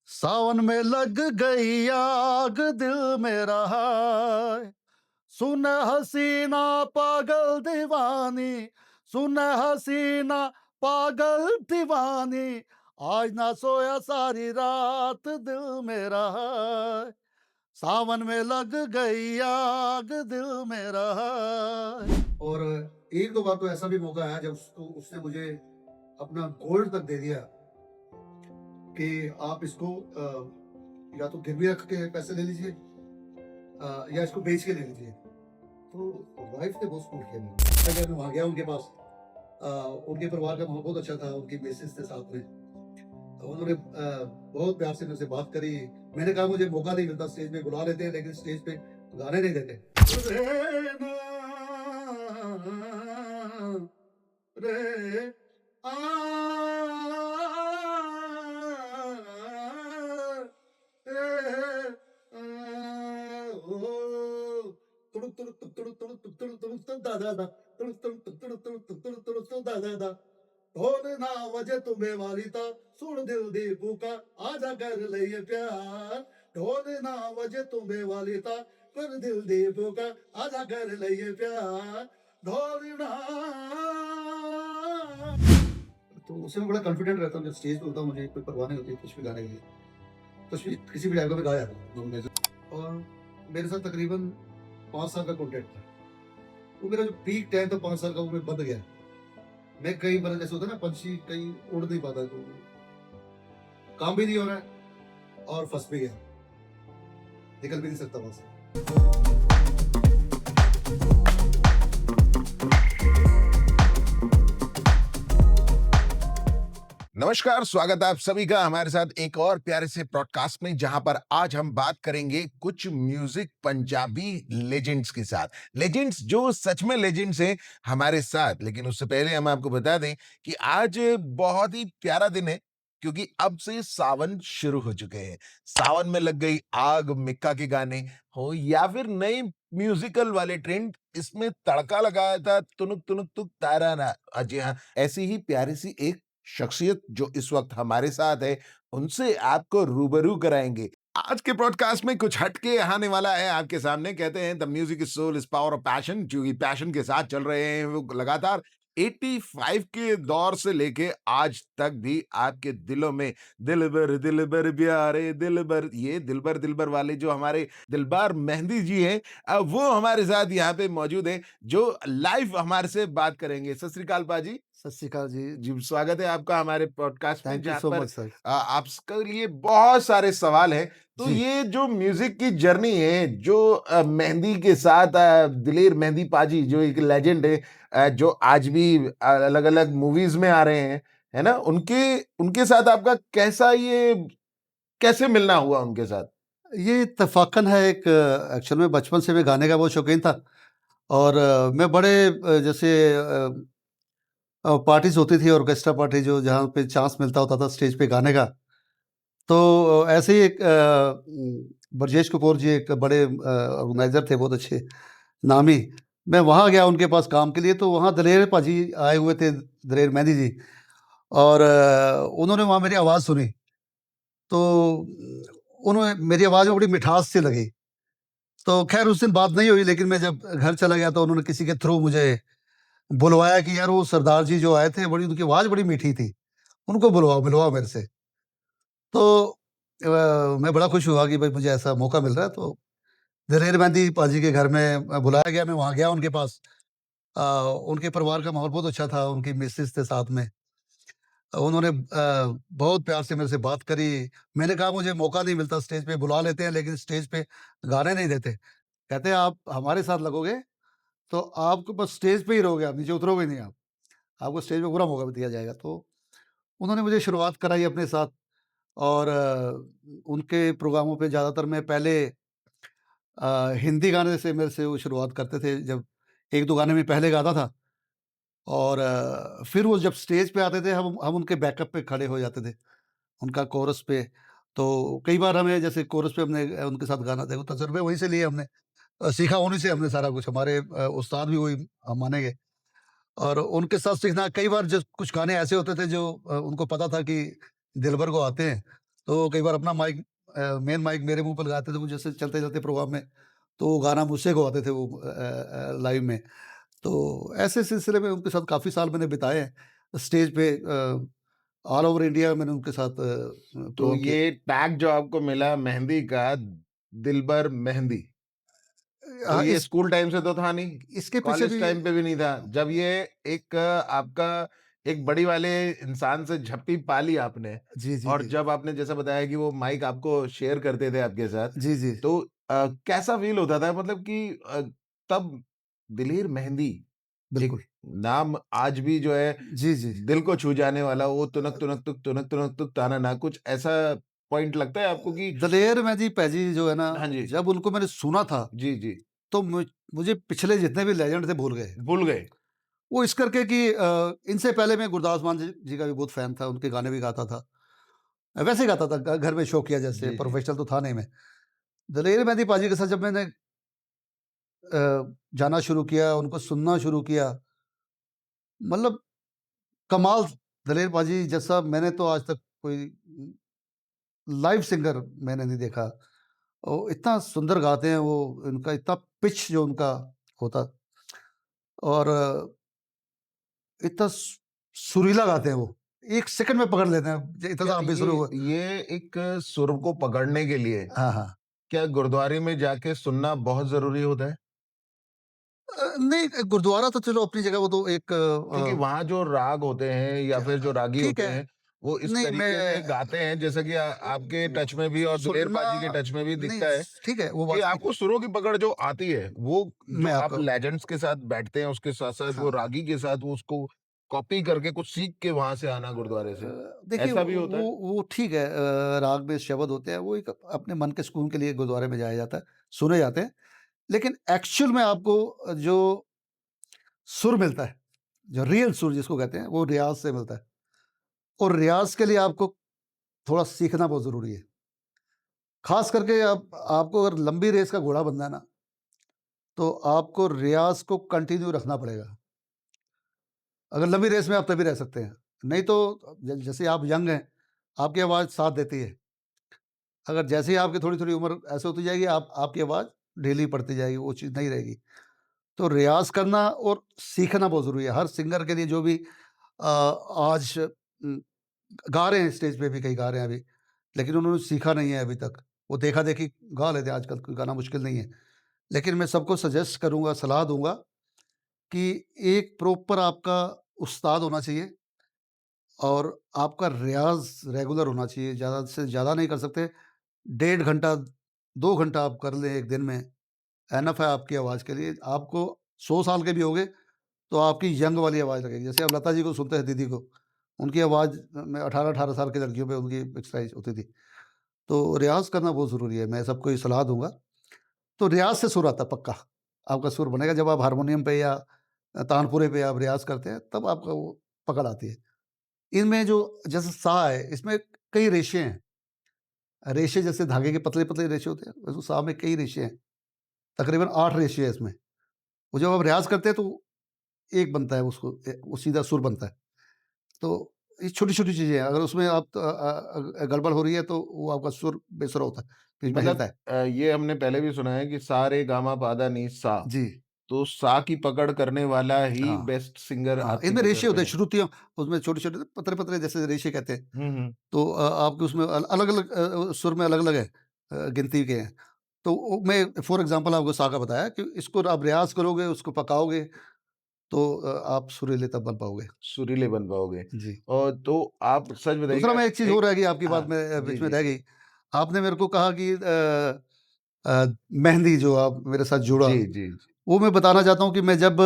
सावन में लग गई आग दिल मेरा है। सुन हसीना पागल दीवानी, सुन हसीना पागल दीवानी, आज ना सोया सारी रात दिल मेरा है। सावन में लग गई आग दिल मेरा है। और एक दो बार तो ऐसा भी मौका आया जब उसको उसने मुझे अपना गोल्ड तक दे दिया कि आप इसको या तो गिरवी रख के पैसे ले लीजिए, या इसको बेच के ले लीजिए। तो वाइफ ने बहुत सपोर्ट किया मुझे। मैं वहाँ गया उनके पास। उनके परिवार का माहौल बहुत अच्छा था, उनकी मिसेस थे साथ में। तो उन्होंने बहुत प्यार से मेरे से बात करी। मैंने कहा मुझे मौका नहीं मिलता, स्टेज पे बुला लेते हैं लेकिन स्टेज पे गाने नहीं देते। रे आ ढोल ना वजे तुम्हें वाली था, सुन दिल दी पुकार, आजा कर लिए प्यार। ढोल ना वजे तुम्हें वाली था, कर दिल दी पुकार, आजा कर लिए प्यार। ढोल ना। तो उससे मैं बड़ा कॉन्फिडेंट रहता हूँ जब स्टेज पे होता हूँ, मुझे कोई परवाह नहीं होती कुछ भी गाने के लिए। कुछ भी किसी भी टाइप का मैं गा जाता हूँ। और मेरे साथ तकरीबन 5 साल का कॉन्ट्रैक्ट था। वो मेरा जो पीक टाइम था 5 साल का, वो मैं बंद गया। मैं कई बार जैसे होता है ना, पंछी कहीं उड़ नहीं पाता, तो काम भी नहीं हो रहा है और फंस भी गया, निकल भी नहीं सकता वहां से। नमस्कार, स्वागत है आप सभी का हमारे साथ एक और प्यारे से पॉडकास्ट में, जहां पर आज हम बात करेंगे कुछ म्यूजिक पंजाबी लेजेंड्स के साथ। लेजेंड्स जो सच में लेजेंड्स हैं हमारे साथ। लेकिन उससे पहले हम आपको बता दें कि आज बहुत ही प्यारा दिन है, क्योंकि अब से सावन शुरू हो चुके हैं। सावन में लग गई आग, मिक्का के गाने हो या फिर नए म्यूजिकल वाले ट्रेंड, इसमें तड़का लगाया था तुनुक तुनुक तुक तारा ना। जी हाँ, ऐसी ही प्यारी सी एक शख्सियत जो इस वक्त हमारे साथ है, उनसे आपको रूबरू कराएंगे। आज के पॉडकास्ट में कुछ हटके आने वाला है आपके सामने। कहते हैं the music is soul is power of passion, जो कि पैशन के साथ चल रहे हैं वो लगातार 85 के दौर से लेके आज तक भी आपके दिलों में दिलबर प्यारे दिलबर, ये दिलबर वाले जो हमारे दिलबार मेहंदी जी हैं, वो हमारे साथ यहाँ पे मौजूद हैं, जो लाइव हमारे से बात करेंगे। सत श्री अकाल पाजी। सत श्री अकाल जी। जी, स्वागत है आपका हमारे पॉडकास्ट में, थैंक यू जहाँ सो पर मच सर। आपके लिए बहुत सारे सवाल हैं। तो जी। ये जो म्यूजिक की जर्नी है, जो मेहंदी के साथ दिलेर मेहंदी पाजी जो एक लेजेंड है, जो आज भी अलग-अलग मूवीज में आ रहे हैं, है ना? उनके उनके साथ आपका कैसा ये कैसे मिलना हुआ उनके साथ? ये इत्तेफ़ाक़न है, एक एक्चुअल में बचपन से मैं गाने का बहुत शौकीन था। और मैं बड़े जैसे पार्टीज़ होती थी, ऑर्केस्ट्रा पार्टी, जो जहाँ पे चांस मिलता होता था स्टेज पे गाने का। तो ऐसे ही एक ब्रजेश कपूर जी एक बड़े ऑर्गेनाइज़र थे, बहुत अच्छे, नामी। मैं वहाँ गया उनके पास काम के लिए, तो वहाँ दलेर पाजी आए हुए थे, दलेर मेहंदी जी। और उन्होंने वहाँ मेरी आवाज़ सुनी, तो उन्हें मेरी आवाज़ में बड़ी मिठास सी लगी। तो ख़ैर उस दिन बात नहीं हुई, लेकिन मैं जब घर चला गया तो उन्होंने किसी के थ्रू मुझे बुलवाया कि यार वो सरदार जी जो आए थे, बड़ी उनकी आवाज़ बड़ी मीठी थी, उनको बुलवाओ, मिलवाओ मेरे से। तो मैं बड़ा खुश हुआ कि भाई मुझे ऐसा मौका मिल रहा है। तो दलेर मेहंदी पाजी के घर में बुलाया गया, मैं वहाँ गया उनके पास। अ, उनके परिवार का माहौल बहुत अच्छा था, उनकी मिसेज़ थे साथ में। उन्होंने बहुत प्यार से मेरे से बात करी। मैंने कहा मुझे मौका नहीं मिलता, स्टेज पे बुला लेते हैं लेकिन स्टेज पे गाने नहीं देते। कहते हैं आप हमारे साथ लगोगे तो आपको बस स्टेज पे ही रहोगे, आप नीचे उतरोगे नहीं आप। आपको स्टेज पे पूरा मौका भी दिया जाएगा। तो उन्होंने मुझे शुरुआत कराई अपने साथ। और उनके प्रोग्रामों पे ज़्यादातर मैं पहले हिंदी गाने से मेरे से वो शुरुआत करते थे, जब 1-2 गाने मैं पहले गाता था। और फिर वो जब स्टेज पे आते थे, हम उनके बैकअप पे खड़े हो जाते थे, उनका कोरस पे। तो कई बार हमें जैसे कोरस पे हमने उनके साथ गाना था, वो तजुर्बे वहीं से लिए हमने। सीखा उन्हीं से हमने सारा कुछ, हमारे उस्ताद भी वही हम मानेंगे। और उनके साथ सीखना, कई बार जब कुछ गाने ऐसे होते थे जो उनको पता था कि दिलबर को आते हैं, तो कई बार अपना माइक मेन माइक मेरे मुँह पर लगाते थे वो, जैसे चलते-चलते प्रोग्राम में, तो वो गाना मुझसे गवाते थे वो लाइव में। तो ऐसे सिलसिले में उनके साथ काफ़ी साल मैंने बिताए हैं। स्टेज पे ऑल ओवर इंडिया मैंने उनके साथ तो प्रोग्राम किए। ये टैग जो आपको मिला मेहंदी का, दिलबर मेहंदी, तो हाँ, ये स्कूल टाइम से तो था नहीं, इसके पीछे कॉलेज भी टाइम पे भी नहीं था। जब ये एक आपका एक बड़ी वाले इंसान से झप्पी पा ली आपने, जी, जी, और जी। जब आपने जैसा बताया कि वो माइक आपको शेयर करते थे आपके साथ, जी, जी, तो कैसा फ़ील होता था? मतलब कि तब दिलेर मेहंदी एक बिल्कुल। नाम आज भी जो है जी, जी। दिल को छू जाने वाला, वो तुनक तुनक तुक तुनक तुनक तुक ताना ना, कुछ ऐसा पॉइंट लगता है आपको कि दलेर मेहदी पैजी जो है ना, हाँ जी, जब उनको मैंने सुना था, जी, जी, तो मुझे पिछले जितने भी लेजेंड थे भूल गए। भूल गए। वो इस करके कि इनसे पहले मैं गुरदास मान जी का भी बहुत फ़ैन था, उनके गाने भी गाता था। वैसे ही गाता था घर में शौकिया जैसे, जी, जी। प्रोफ़ेशनल तो था नहीं मैं। दलेर मेहदी पाजी के साथ जब मैंने जाना शुरू किया, उनको सुनना शुरू किया, मतलब कमाल। दलेर पाजी जैसा मैंने तो आज तक कोई लाइव सिंगर मैंने नहीं देखा। और इतना सुंदर गाते हैं वो, उनका इतना पिच जो उनका होता, और इतना सुरीला गाते हैं वो, 1 सेकंड में पकड़ लेते हैं, इतना क्या सा आप भी ये शुरू हुआ। ये एक सुर को पकड़ने के लिए हाँ, हाँ। क्या गुरुद्वारे में जाके सुनना बहुत ज़रूरी होता है? नहीं, गुरुद्वारा तो चलो अपनी जगह, वो तो एक क्योंकि वहाँ जो राग होते हैं या फिर जो रागी ठीक होते है। हैं, वो इस नहीं, तरीके से मैं गाते हैं जैसा कि आपके टच में भी और दिलेर सुनना पाजी के टच में भी नहीं, दिखता है ठीक है, वो कि बात ठीक आपको है। सुरों की पकड़ जो आती है, वो जो मैं आप आपको लेजेंड्स के साथ बैठते हैं, उसके साथ-साथ वो हाँ। रागी के साथ वो उसको कॉपी करके कुछ सीख के वहाँ से आना गुरुद्वारे से, देखिए ऐसा भी होता है? वो ठीक है, राग में शब्द होते हैं, वो एक अपने मन के सुकून के लिए गुरुद्वारे में जाया जाता है, सुने जाते हैं। लेकिन एक्चुअल में आपको जो सुर मिलता है, जो रियल सुर जिसको कहते हैं, वो रियाज़ से मिलता है, और रियाज़ के लिए आपको थोड़ा सीखना बहुत ज़रूरी है। ख़ास करके आपको अगर लंबी रेस का घोड़ा बनना है ना, तो आपको रियाज़ को कंटिन्यू रखना पड़ेगा। अगर लंबी रेस में आप तभी रह सकते हैं, नहीं तो जैसे आप यंग हैं, आपकी आवाज़ साथ देती है। अगर जैसे ही आपकी थोड़ी-थोड़ी उम्र ऐसे होती जाएगी, आपकी आवाज़ ढीली पड़ती जाएगी, वो चीज़ नहीं रहेगी। तो रियाज़ करना और सीखना बहुत ज़रूरी है। हर सिंगर के लिए जो भी आज गा रहे हैं, स्टेज पे भी कई गा रहे हैं अभी, लेकिन उन्होंने सीखा नहीं है अभी तक। वो देखा-देखी गा लेते हैं, आजकल कोई गाना मुश्किल नहीं है। लेकिन मैं सबको सजेस्ट करूँगा, सलाह दूँगा कि एक प्रॉपर आपका उस्ताद होना चाहिए, और आपका रियाज़ रेगुलर होना चाहिए। ज़्यादा से ज़्यादा नहीं कर सकते। 1.5 घंटा, 2 घंटा आप कर लें 1 दिन में, इनफ है आपकी आवाज़ के लिए। आपको 100 साल के भी होगे, तो आपकी यंग वाली आवाज़ लगेगी। जैसे अब लता जी को सुनते हैं, दीदी को, उनकी आवाज़ में 18-18 साल की लड़कियों पे उनकी एक्सरसाइज़ होती थी। तो रियाज़ करना बहुत ज़रूरी है, मैं सबको ये सलाह दूँगा। तो रियाज़ से सुर आता है पक्का, आपका सुर बनेगा जब आप हारमोनियम पे या तानपुरे पे आप रियाज़ करते हैं, तब आपका वो पकड़ आती है। इनमें जो जैसे सा है, इसमें कई रेशे हैं। रेशे जैसे धागे के पतले-पतले रेशे होते हैं, वैसे सा में कई रेशे हैं, तकरीबन 8 रेशे हैं इसमें। वो जब आप रियाज़ करते हैं तो एक बनता है, उसको वो सीधा सुर बनता है। तो ये छोटी-छोटी चीज़ें हैं, अगर उसमें आप गड़बड़ हो रही है तो वो आपका सुर बेसुरा होता है, बीच में हिलता मतलब है। ये हमने पहले भी सुना है कि सा रे गा मा पा धा नी सा, जी, तो सा की पकड़ करने वाला ही हाँ, बेस्ट सिंगर हाँ, आपकी इनमें रेशे नज़र में होते हैं, है। श्रुतियाँ उसमें छोटे-छोटे पतले-पतले जैसे रेशे कहते हैं। हुँ, हुँ। तो आपके उसमें अलग-अलग सुर में अलग-अलग है, गिनती के हैं। तो वो मैं फॉर एग्ज़ाम्पल आपको सा का बताया कि इसको आप रियाज़ करोगे, उसको पकाओगे, तो आप सुरीले तब बन पाओगे। सुरीले बन पाओगे। जी। और तो आप सच दूसरा बताइए मैं एक चीज़ एक और रह गई आपकी बात हाँ, में, जी, बीच में जी। रह गई। आपने मेरे को कहा कि मेहंदी जो आप मेरे साथ जुड़ा, जी, जी, जी। वो मैं बताना चाहता हूँ कि मैं जब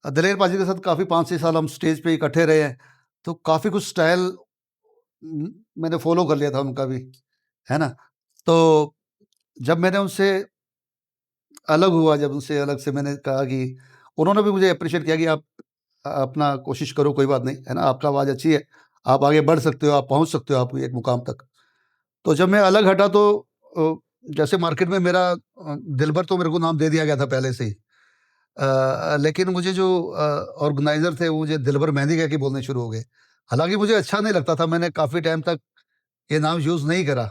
दलेर पाजी के साथ काफ़ी 5-6 साल हम स्टेज पे इकट्ठे रहे हैं, तो काफ़ी कुछ स्टाइल मैंने फ़ॉलो कर लिया था उनका भी, है ना? तो जब मैंने उनसे अलग हुआ, जब उनसे अलग से मैंने कहा कि उन्होंने भी मुझे एप्रिशिएट किया कि आप अपना कोशिश करो, कोई बात नहीं, है ना? आपका आवाज़ अच्छी है, आप आगे बढ़ सकते हो, आप पहुँच सकते हो आप एक मुकाम तक। तो जब मैं अलग हटा तो जैसे मार्केट में मेरा दिलबर तो मेरे को नाम दे दिया गया था पहले से ही। लेकिन मुझे जो ऑर्गेनाइज़र थे वो मुझे दिलबर मेहंदी कह के बोलने शुरू हो गए। हालाँकि मुझे अच्छा नहीं लगता था, मैंने काफ़ी टाइम तक ये नाम यूज़ नहीं करा।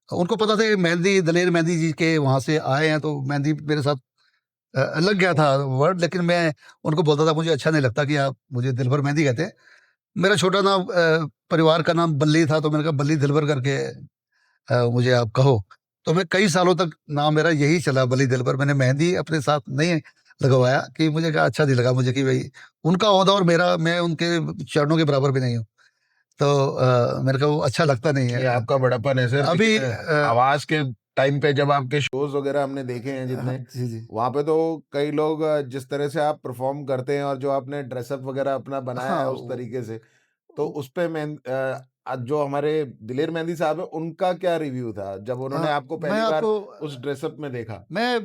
उनको पता था कि मेहंदी दलेर मेहंदी जी के वहाँ से आए हैं, तो मेहंदी मेरे साथ लग गया था वर्ड, लेकिन मैं उनको बोलता था मुझे अच्छा नहीं लगता कि आप मुझे दिलबर मेहंदी कहते हैं। मेरा छोटा नाम परिवार का नाम बल्ली था, तो मैंने कहा बल्ली दिलबर करके मुझे आप कहो। तो मैं कई सालों तक नाम मेरा यही चला, बल्ली दिलबर। मैंने मेहंदी अपने साथ नहीं लगवाया कि मुझे कहा अच्छा नहीं लगा मुझे कि भई उनका ओहदा और मेरा, मैं उनके चरणों के बराबर भी नहीं हूँ। तो मेरे को वो अच्छा लगता नहीं है। ये आपका बड़प्पन है सर, अभी लेकिन आवाज़ के टाइम पे जब आपके शोज़ वगैरह हमने देखे हैं हाँ, जितने, जी, जी। वहाँ पे तो कई लोग जिस तरह से आप परफ़ॉर्म करते हैं और जो आपने ड्रेसअप वगैरह अपना बनाया हाँ, है उस तरीके से, तो उसपे आज जो हमारे दिलेर मेहंदी साहब हैं, उनका क्या रिव्यू था जब उन्होंने आपको मैं पहली बार आपको उस ड्रेसअप में देखा? मैं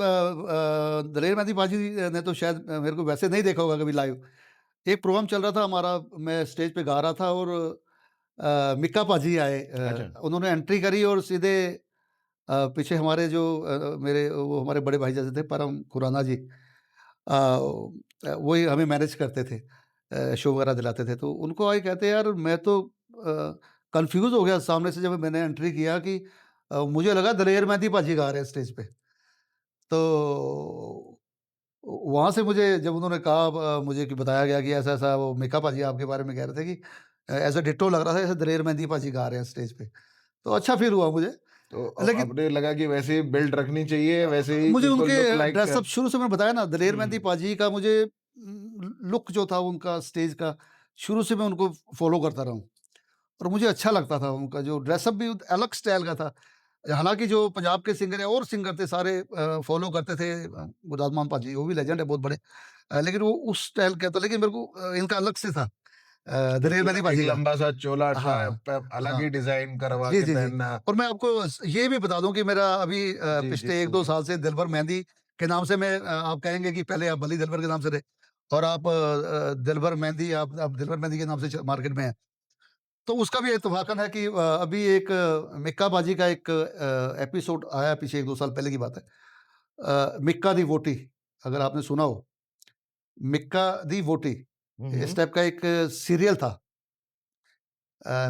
दलेर मेहंदी पाजी ने तो शायद मेरे को वैसे नहीं देखा होगा कभी लाइव। एक प्रोग्राम चल रहा था हमारा, मैं स्टेज पे गा रहा था और मिक्का पाजी आए, अच्छा। उन्होंने एंट्री करी और सीधे पीछे हमारे जो मेरे वो हमारे बड़े भाई जैसे थे परम खुराना जी, वही हमें मैनेज करते थे, शो वगैरह दिलाते थे। तो उनको आके कहते हैं यार मैं तो कन्फ्यूज़ हो गया सामने से जब मैंने एंट्री किया कि मुझे लगा दलेर मेहंदी पाजी गा रहे हैं स्टेज पे। तो वहाँ से मुझे जब उन्होंने कहा, मुझे कि बताया गया कि ऐसा-ऐसा वो मिक्का पाजी आपके बारे में कह रहे थे कि ऐसा डिट्टो लग रहा था जैसे दलेर मेहंदी पाजी गा रहे हैं स्टेज पे। तो अच्छा फ़ील हुआ मुझे। तो लेकिन आपने लगा कि वैसे ही बिल्ड रखनी चाहिए, वैसे ही मुझे बिल्कुल उनके लुक लाइक ड्रेसअप शुरू से मैंने बताया ना, दलेर मेहंदी हुँ। पाजी का मुझे लुक जो था उनका स्टेज का, शुरू से मैं उनको फ़ॉलो करता रहा हूँ और मुझे अच्छा लगता था उनका जो ड्रेसअप भी अलग स्टाइल का था। हालाँकि जो पंजाब के सिंगर हैं और सिंगर थे सारे फ़ॉलो करते थे, गुरदास मान पाजी वो भी लेजेंड है बहुत बड़े। लेकिन वो उस स्टाइल का था, लेकिन मेरे को इनका अलग से था, दलेर मेहंदी एक पाजी का। लंबा-सा चोला हाँ, पे अलग हाँ। ही डिज़ाइन करवा जी, के जी, जी। पहनना। और मैं आपको ये भी बता दूँ कि मेरा अभी जी, जी, पिछले 1-2 बिल्कुल। साल से दिलबर मेहंदी के नाम से मैं, आप कहेंगे कि पहले आप बली दिलबर के नाम से थे और आप दिलबर मेहंदी, आप दिलबर मेहंदी के नाम से च मार्केट में हैं। तो उसका भी इत्तेफ़ाकन है कि अभी एक मिक्का बाजी का एक एपिसोड आया पीछे 1-2 साल पहले की बात है। मिक्का दी वोटी, अगर आपने सुना हो, मिक्का दी वोटी, हुँ, इस हुँ। टाइप का एक सीरियल था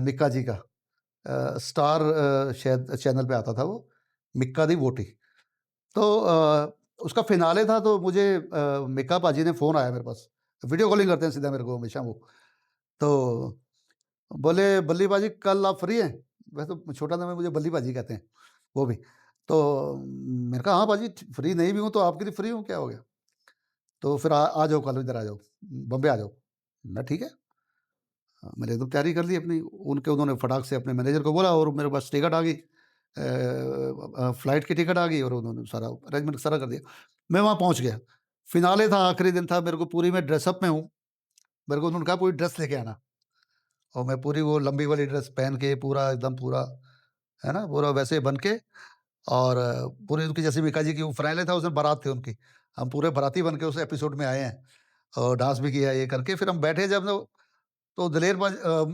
मिक्का जी का। स्टार शायद चैनल पे आता था वो, मिक्का दी वोटी। तो उसका फिनाले था, तो मुझे मिक्का पाजी ने फ़ोन आया मेरे पास। वीडियो कॉलिंग करते हैं सीधा मेरे को हमेशा वो। तो बोले, "बल्ली पाजी कल आप फ्री हैं?" वैसे तो छोटा नाम है, मुझे बल्ली पाजी कहते हैं, वो भी। तो मैंने कहा, "हाँ पाजी फ्री नहीं भी हूँ तो आपके लिए फ्री हूँ, क्या हो गया? तो फिर आ जाओ कल इधर आ जाओ, बॉम्बे आ जाओ।" मैं ठीक है। मैंने एकदम तैयारी कर ली अपनी। उन्होंने फटाक से अपने मैनेजर को बोला और मेरे पास टिकट आ गई, फ्लाइट की टिकट आ गई और उन्होंने सारा अरेंजमेंट सारा कर दिया। मैं वहाँ पहुँच गया। फिनाले था, आखिरी दिन था, मेरे को पूरी मैं ड्रेसअप में हूँ। मेरे को उन्होंने कहा पूरी ड्रेस लेके आना और मैं पूरी वो लंबी वाली ड्रेस पहन के पूरा एकदम पूरा, है ना? पूरा वैसे बन के और पूरी उनकी जैसे मीका जी की वो फिनाले था, उस दिन बारात थी उनकी। हम पूरे बाराती बन के उस एपिसोड में आए हैं और डांस भी किया ये करके फिर हम बैठे जब तो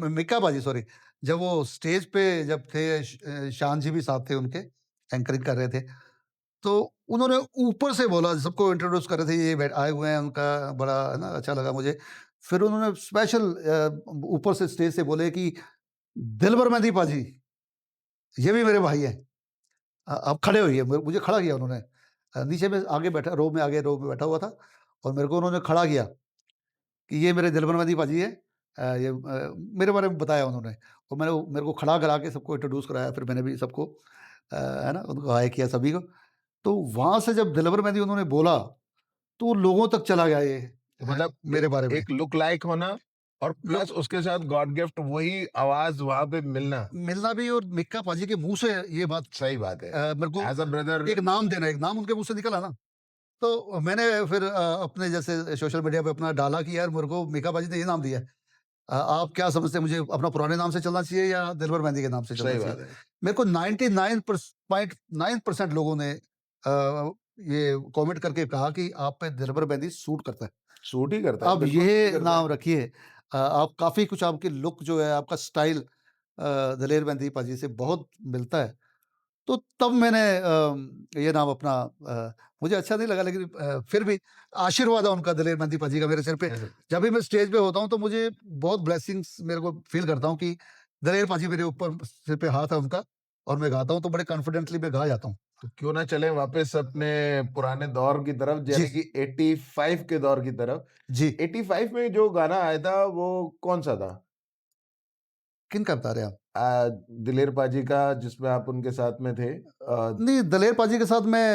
मिक्का बाजी सॉरी, जब वो स्टेज पे जब थे, शान जी भी साथ थे उनके, एंकरिंग कर रहे थे। तो उन्होंने ऊपर से बोला, सबको इंट्रोड्यूस कर रहे थे, ये आए हुए हैं, उनका बड़ा है ना अच्छा लगा मुझे। फिर उन्होंने स्पेशल ऊपर से स्टेज से बोले कि दिलबर मेहंदी पाजी, ये भी मेरे भाई हैं। आप खड़े होइए। मुझे खड़ा किया उन्होंने। नीचे में आगे बैठा, रो में आगे रो में बैठा हुआ था और मेरे को उन्होंने खड़ा किया कि ये मेरे दिलबर मेहंदी पाजी हैं। मेरे बारे में बताया उन्होंने और मेरे को खड़ा करा के सबको इंट्रोड्यूस कराया। फिर मैंने भी सबको है ना, उनको हाय किया सभी को। तो वहाँ से जब दिलबर मेहंदी उन्होंने बोला, तो लोगों तक चला गया ये, तो मतलब मेरे एक बारे में। एक लुक लाइक होना और लो प्लस उसके साथ गॉड गिफ्ट वही आवाज़ वहाँ पे मिलना, मिलना भी और मिक्का पाजी के मुँह से ये बात, सही बात है। मेरे को एज़ अ ब्रदर एक नाम देना, एक नाम उनके मुँह से निकला ना, तो मैंने फिर अपने जैसे सोशल मीडिया पे अपना डाला कि यार मेरे को मिक्का पाजी ने ये नाम दिया है। आप क्या समझते हैं, मुझे अपना पुराने नाम से चलना चाहिए या दिलबर मेहंदी के नाम से चलना सही चाहिए? बात है। मेरे को 99.9% लोगों ने ये कमेंट करके कहा कि आप पे दिलबर मेहंदी सूट करता है। सूट ही करता है, आप बिल्कुल सूट ही ये करता नाम है। रखिए। आप काफ़ी कुछ, आपकी लुक जो है, आपका स्टाइल दलेर मेहंदी पाजी से बहुत मिलता है। तो तब मैंने ये नाम अपना, मुझे अच्छा नहीं लगा, लेकिन फिर भी आशीर्वाद है उनका, दलेर मेहंदी पाजी का मेरे सिर पे। ऐसे जब भी मैं स्टेज पे होता हूँ तो मुझे बहुत ब्लेसिंग्स मेरे को फ़ील करता हूँ कि दलेर पाजी मेरे ऊपर सिर पे हाथ है उनका और मैं गाता हूँ तो बड़े कॉन्फिडेंटली मैं गा जाता हूँ। तो क्यों ना चलें वापस अपने पुराने दौर की तरफ, जी, यानी कि 85 के दौर की तरफ। जी। 85 में जो गाना आया था वो कौन-सा था? किनका बता रहे हैं आप? दिलेर पाजी का, जिसमें आप उनके साथ में थे। नहीं, दलेर पाजी के साथ मैं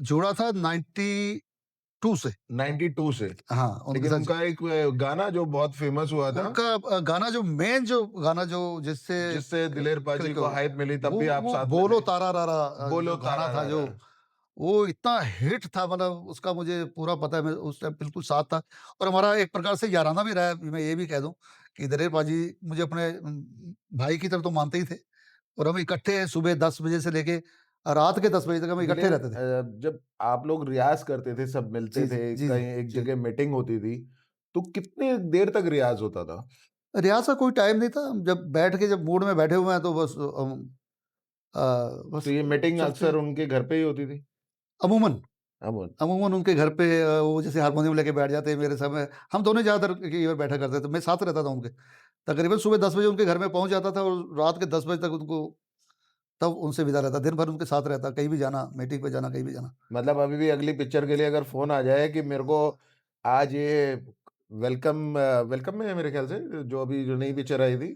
जुड़ा था 92 से। 92 से। हाँ, उनके लेकिन साथ उनका एक गाना जो बहुत फेमस हुआ था, उनका गाना जो मेन जो गाना जो जिससे जिससे दिलेर पाजी क्लिक को हो हाइप मिली, तब भी आप वो साथ में बोलो थे। तारा रारा बोलो जो गाना तारा था जो रारा। वो इतना हिट था मतलब उसका मुझे पूरा पता है मैं उस टाइम बिल्कुल साथ था और हमारा एक प्रकार से याराना भी रहा है मैं ये भी कह दूं कि दलेर पाजी मुझे अपने भाई की तरह तो मानते ही थे और हम इकट्ठे सुबह 10 बजे से लेके रात के 10 बजे तक हम इकट्ठे दिलेर, रहते थे। जब आप लोग रियाज़ करते थे, सब मिलते जी जी थे, जी जी कहीं एक जी। जगह मीटिंग होती थी, तो कितनी देर तक रियाज़ होता था? रियाज का कोई टाइम नहीं था हम जब बैठ के जब मूड में बैठे हुए हैं तो बस हम अ, तो बस ये मीटिंग चलते अक्सर हैं उनके घर पे ही होती थी? अमूमन अमूमन। अमूमन उनके घर पे वो जैसे हारमोनियम लेके बैठ जाते हैं मेरे समय हम दोनों ज़्यादातर कई बार बैठा करते थे मैं साथ रहता था उनके तकरीबन सुबह 10 बजे उनके घर में पहुंच जाता था और रात के 10 बजे तक उनको तब उनसे विदा रहता दिन भर उनके साथ रहता कहीं भी जाना मीटिंग पे जाना कहीं भी जाना। मतलब अभी भी अगली पिक्चर के लिए अगर फ़ोन आ जाए कि मेरे को आज ये वेलकम, वेलकम में है मेरे ख़्याल से, जो अभी जो नई पिक्चर आई थी,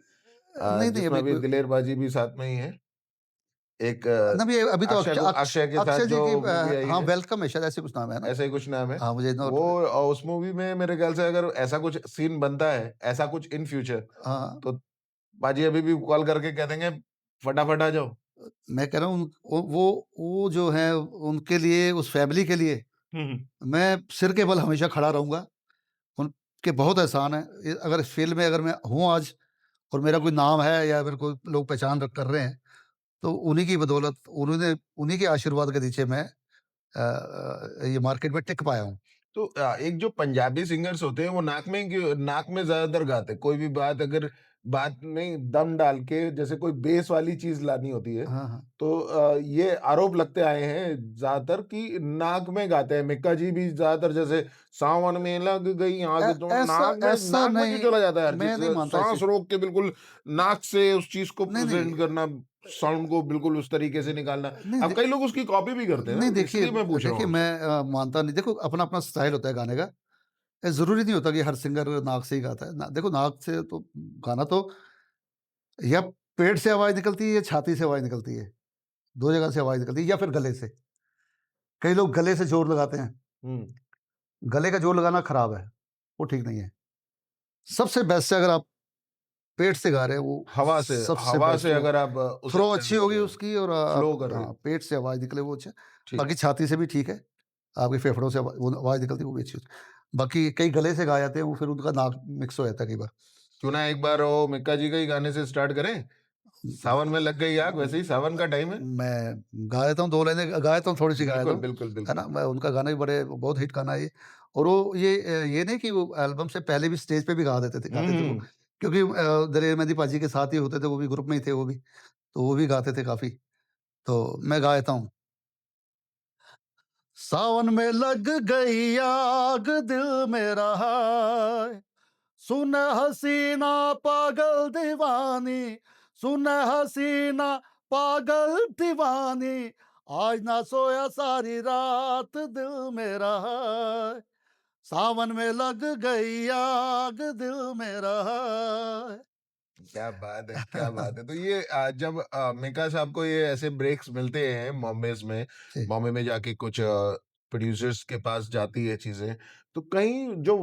नहीं नहीं जिसमें अभी अभी कोई दिलेर बाजी भी साथ में ही है। एक अभी अभी तो अक्षय के साथ अक्षय जी जो की मूवी आई हाँ है, वेलकम है शायद ऐसे कुछ नाम है ना। ऐसा ही कुछ नाम है। हाँ मुझे नोट वो उस मूवी में मेरे ख़्याल से अगर ऐसा कुछ सीन बनता है, ऐसा कुछ इन फ्यूचर, हाँ तो बाजी अभी भी कॉल करके कह देंगे, फटाफट आ जाओ। मैं कह रहा हूँ वो जो है उनके लिए उस फैमिली के लिए हुँ, हुँ। मैं सिर के बल हमेशा खड़ा रहूँगा। उनके बहुत एहसान है। अगर इस फ़ील्ड में अगर मैं हूँ आज और मेरा कोई नाम है या मेरे को लोग पहचान कर रहे हैं, तो उन्हीं की बदौलत उन्हीं के आशीर्वाद के नीचे मैं ये मार्केट में टिक पाया हूँ। तो एक जो पंजाबी सिंगर्स होते हैं वो नाक में ज्यादातर गाते हैं। कोई भी बात अगर बात में दम डाल के जैसे कोई बेस वाली चीज लानी होती है, हाँ, हाँ। तो ये आरोप लगते आए हैं ज्यादातर कि नाक में गाते हैं। मिक्का जी भी ज्यादातर जैसे सावन में लग गई आग, तो ऐसा ऐसा नाक में क्यों नहीं चला जाता है हर मैं चीज? नहीं मानता इस सांस चीज़ रोक के बिल्कुल नाक से उस चीज को नहीं, नहीं। प्रेजेंट करना, साउंड को बिल्कुल उस तरीके से निकालना। नहीं अब दे कई लोग उसकी कॉपी भी करते हैं नहीं ना, देखिए इसलिए मैं पूछ रहा हूँ देखिए आपसे। मैं मानता नहीं देखो अपना-अपना स्टाइल होता है गाने का। ज़रूरी नहीं होता कि हर सिंगर नाक से ही गाता है। ना देखो नाक से तो गाना तो या पेट से आवाज़ निकलती है या छाती से आवाज़ निकलती है। 2 जगह से आवाज़ निकलती है या फिर गले से। कई लोग गले से ज़ोर लगाते हैं। हम्म। गले का ज़ोर लगाना खराब है, वो ठीक नहीं है। सबसे बेस्ट है अगर आप पेट से गा रहे हैं वो सबसे हवा बेस्ट से वो अगर आप उसे थ्रो अच्छी प्रेजेंट कर होगी रहे हो, उसकी और आप फ्लो कर रहे हाँ, हो। पेट से आवाज़ निकले वो अच्छा है। ठीक। बाकी छाती से भी ठीक है, आपके फेफड़ों से वो आवाज़ निकलती है वो भी अच्छी होती है। बाकी कई गले से गा जाते हैं वो फिर उनका नाक मिक्स हो जाता है कई बार। क्यों ना एक बार वो मिक्का जी का ही गाने से स्टार्ट करें? सावन में लग गई आग, वैसे ही सावन का टाइम है। मैं गा देता हूँ 2 लाइनें गा देता हूँ, थोड़ी-सी गा देता बिल्कुल, हूँ, बिल्कुल, है ना? बिल्कुल। मैं उनका गाना भी बड़े बहुत हिट गाना है ये और वो ये नहीं कि वो एल्बम से पहले भी स्टेज पे भी हुँ, गाते थे वो हुँ। क्योंकि दलेर मेहंदी पाजी के साथ ही होते थे, वो भी ग्रुप में ही थे वो भी, तो वो भी गाते थे काफ़ी, तो मैं गा देता हूँ। सावन में लग गई आग दिल मेरा है, सुन हसीना पागल दीवानी, सुन हसीना पागल दीवानी, आज ना सोया सारी रात दिल मेरा है, सावन में लग गई आग दिल मेरा है। क्या बात है, क्या बात है! तो ये जब मिका साहब को ये ऐसे ब्रेक्स मिलते हैं बॉम्बेज़ में, जी, बॉम्बे में जाके कुछ प्रोड्यूसर्स के पास जाती है चीज़ें, तो कहीं जो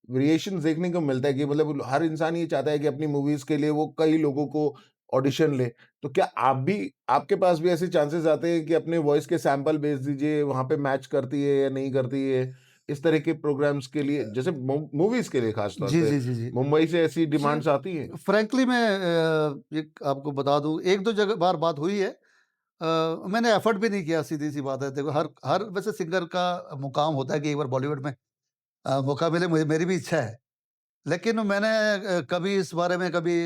वेरिएशंस देखने को मिलता है कि मतलब हर इंसान ये चाहता है कि अपनी मूवीज़ के लिए वो कई लोगों को ऑडिशन ले। तो क्या आपके पास भी ऐसे चांसेस आते हैं कि अपने वॉइस के सैंपल भेज दीजिए, वहाँ पे मैच करती है या नहीं करती है? इस तरह के प्रोग्राम्स के लिए, जैसे मूवीज़ के लिए खास तौर जी, पे, जी, जी, जी। मुंबई से ऐसी जी, डिमांड्स आती हैं? फ्रैंकली मैं एक आपको बता दूँ 1-2 जगह बार बात हुई है। मैंने एफर्ट भी नहीं किया सीधी-सी बात है। देखो हर हर वैसे सिंगर का मुकाम होता है कि एक बार बॉलीवुड में मौका मिले मुझे मेरी भी इच्छा है। लेकिन मैंने कभी इस बारे में कभी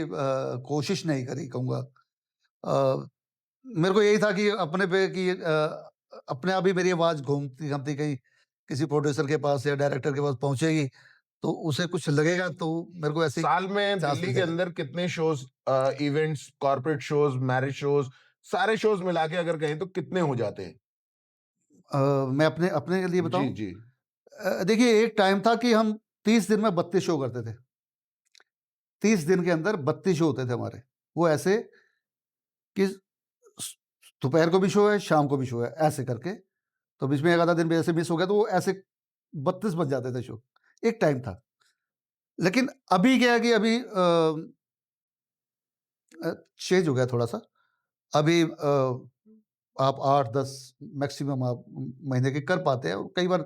कोशिश नहीं करी कहूँगा। अ, मेरे को यही था कि अपने पे कि अपने आप ही मेरी आवाज़ घूमती-घामती कहीं किसी प्रोड्यूसर के पास या डायरेक्टर के पास पहुँचेगी, तो उसे कुछ लगेगा तो मेरे को ऐसे ही साल में चांस दिल्ली मिल के जाएगा। अंदर कितने shows, events, corporate shows, marriage shows, सारे शोज मिला के अगर कहें तो कितने हो जाते हैं? मैं अपने अपने लिए जी, बताऊँ? जी। देखिए एक टाइम था कि हम 30 दिन में 32 शो करते थे। 30 दिन के अंदर 32 शो होते थे हमारे। वो ऐसे कि स दोपहर को भी शो है, शाम को भी शो है, ऐसे करके। तो बीच में एक आधा दिन भी ऐसे मिस हो गया तो वो ऐसे 32 बज जाते थे शो। एक टाइम था। लेकिन अभी क्या है कि अभी चेंज हो गया थोड़ा-सा। अभी आप 8-10 मैक्सिमम आप महीने के कर पाते हैं और कई बार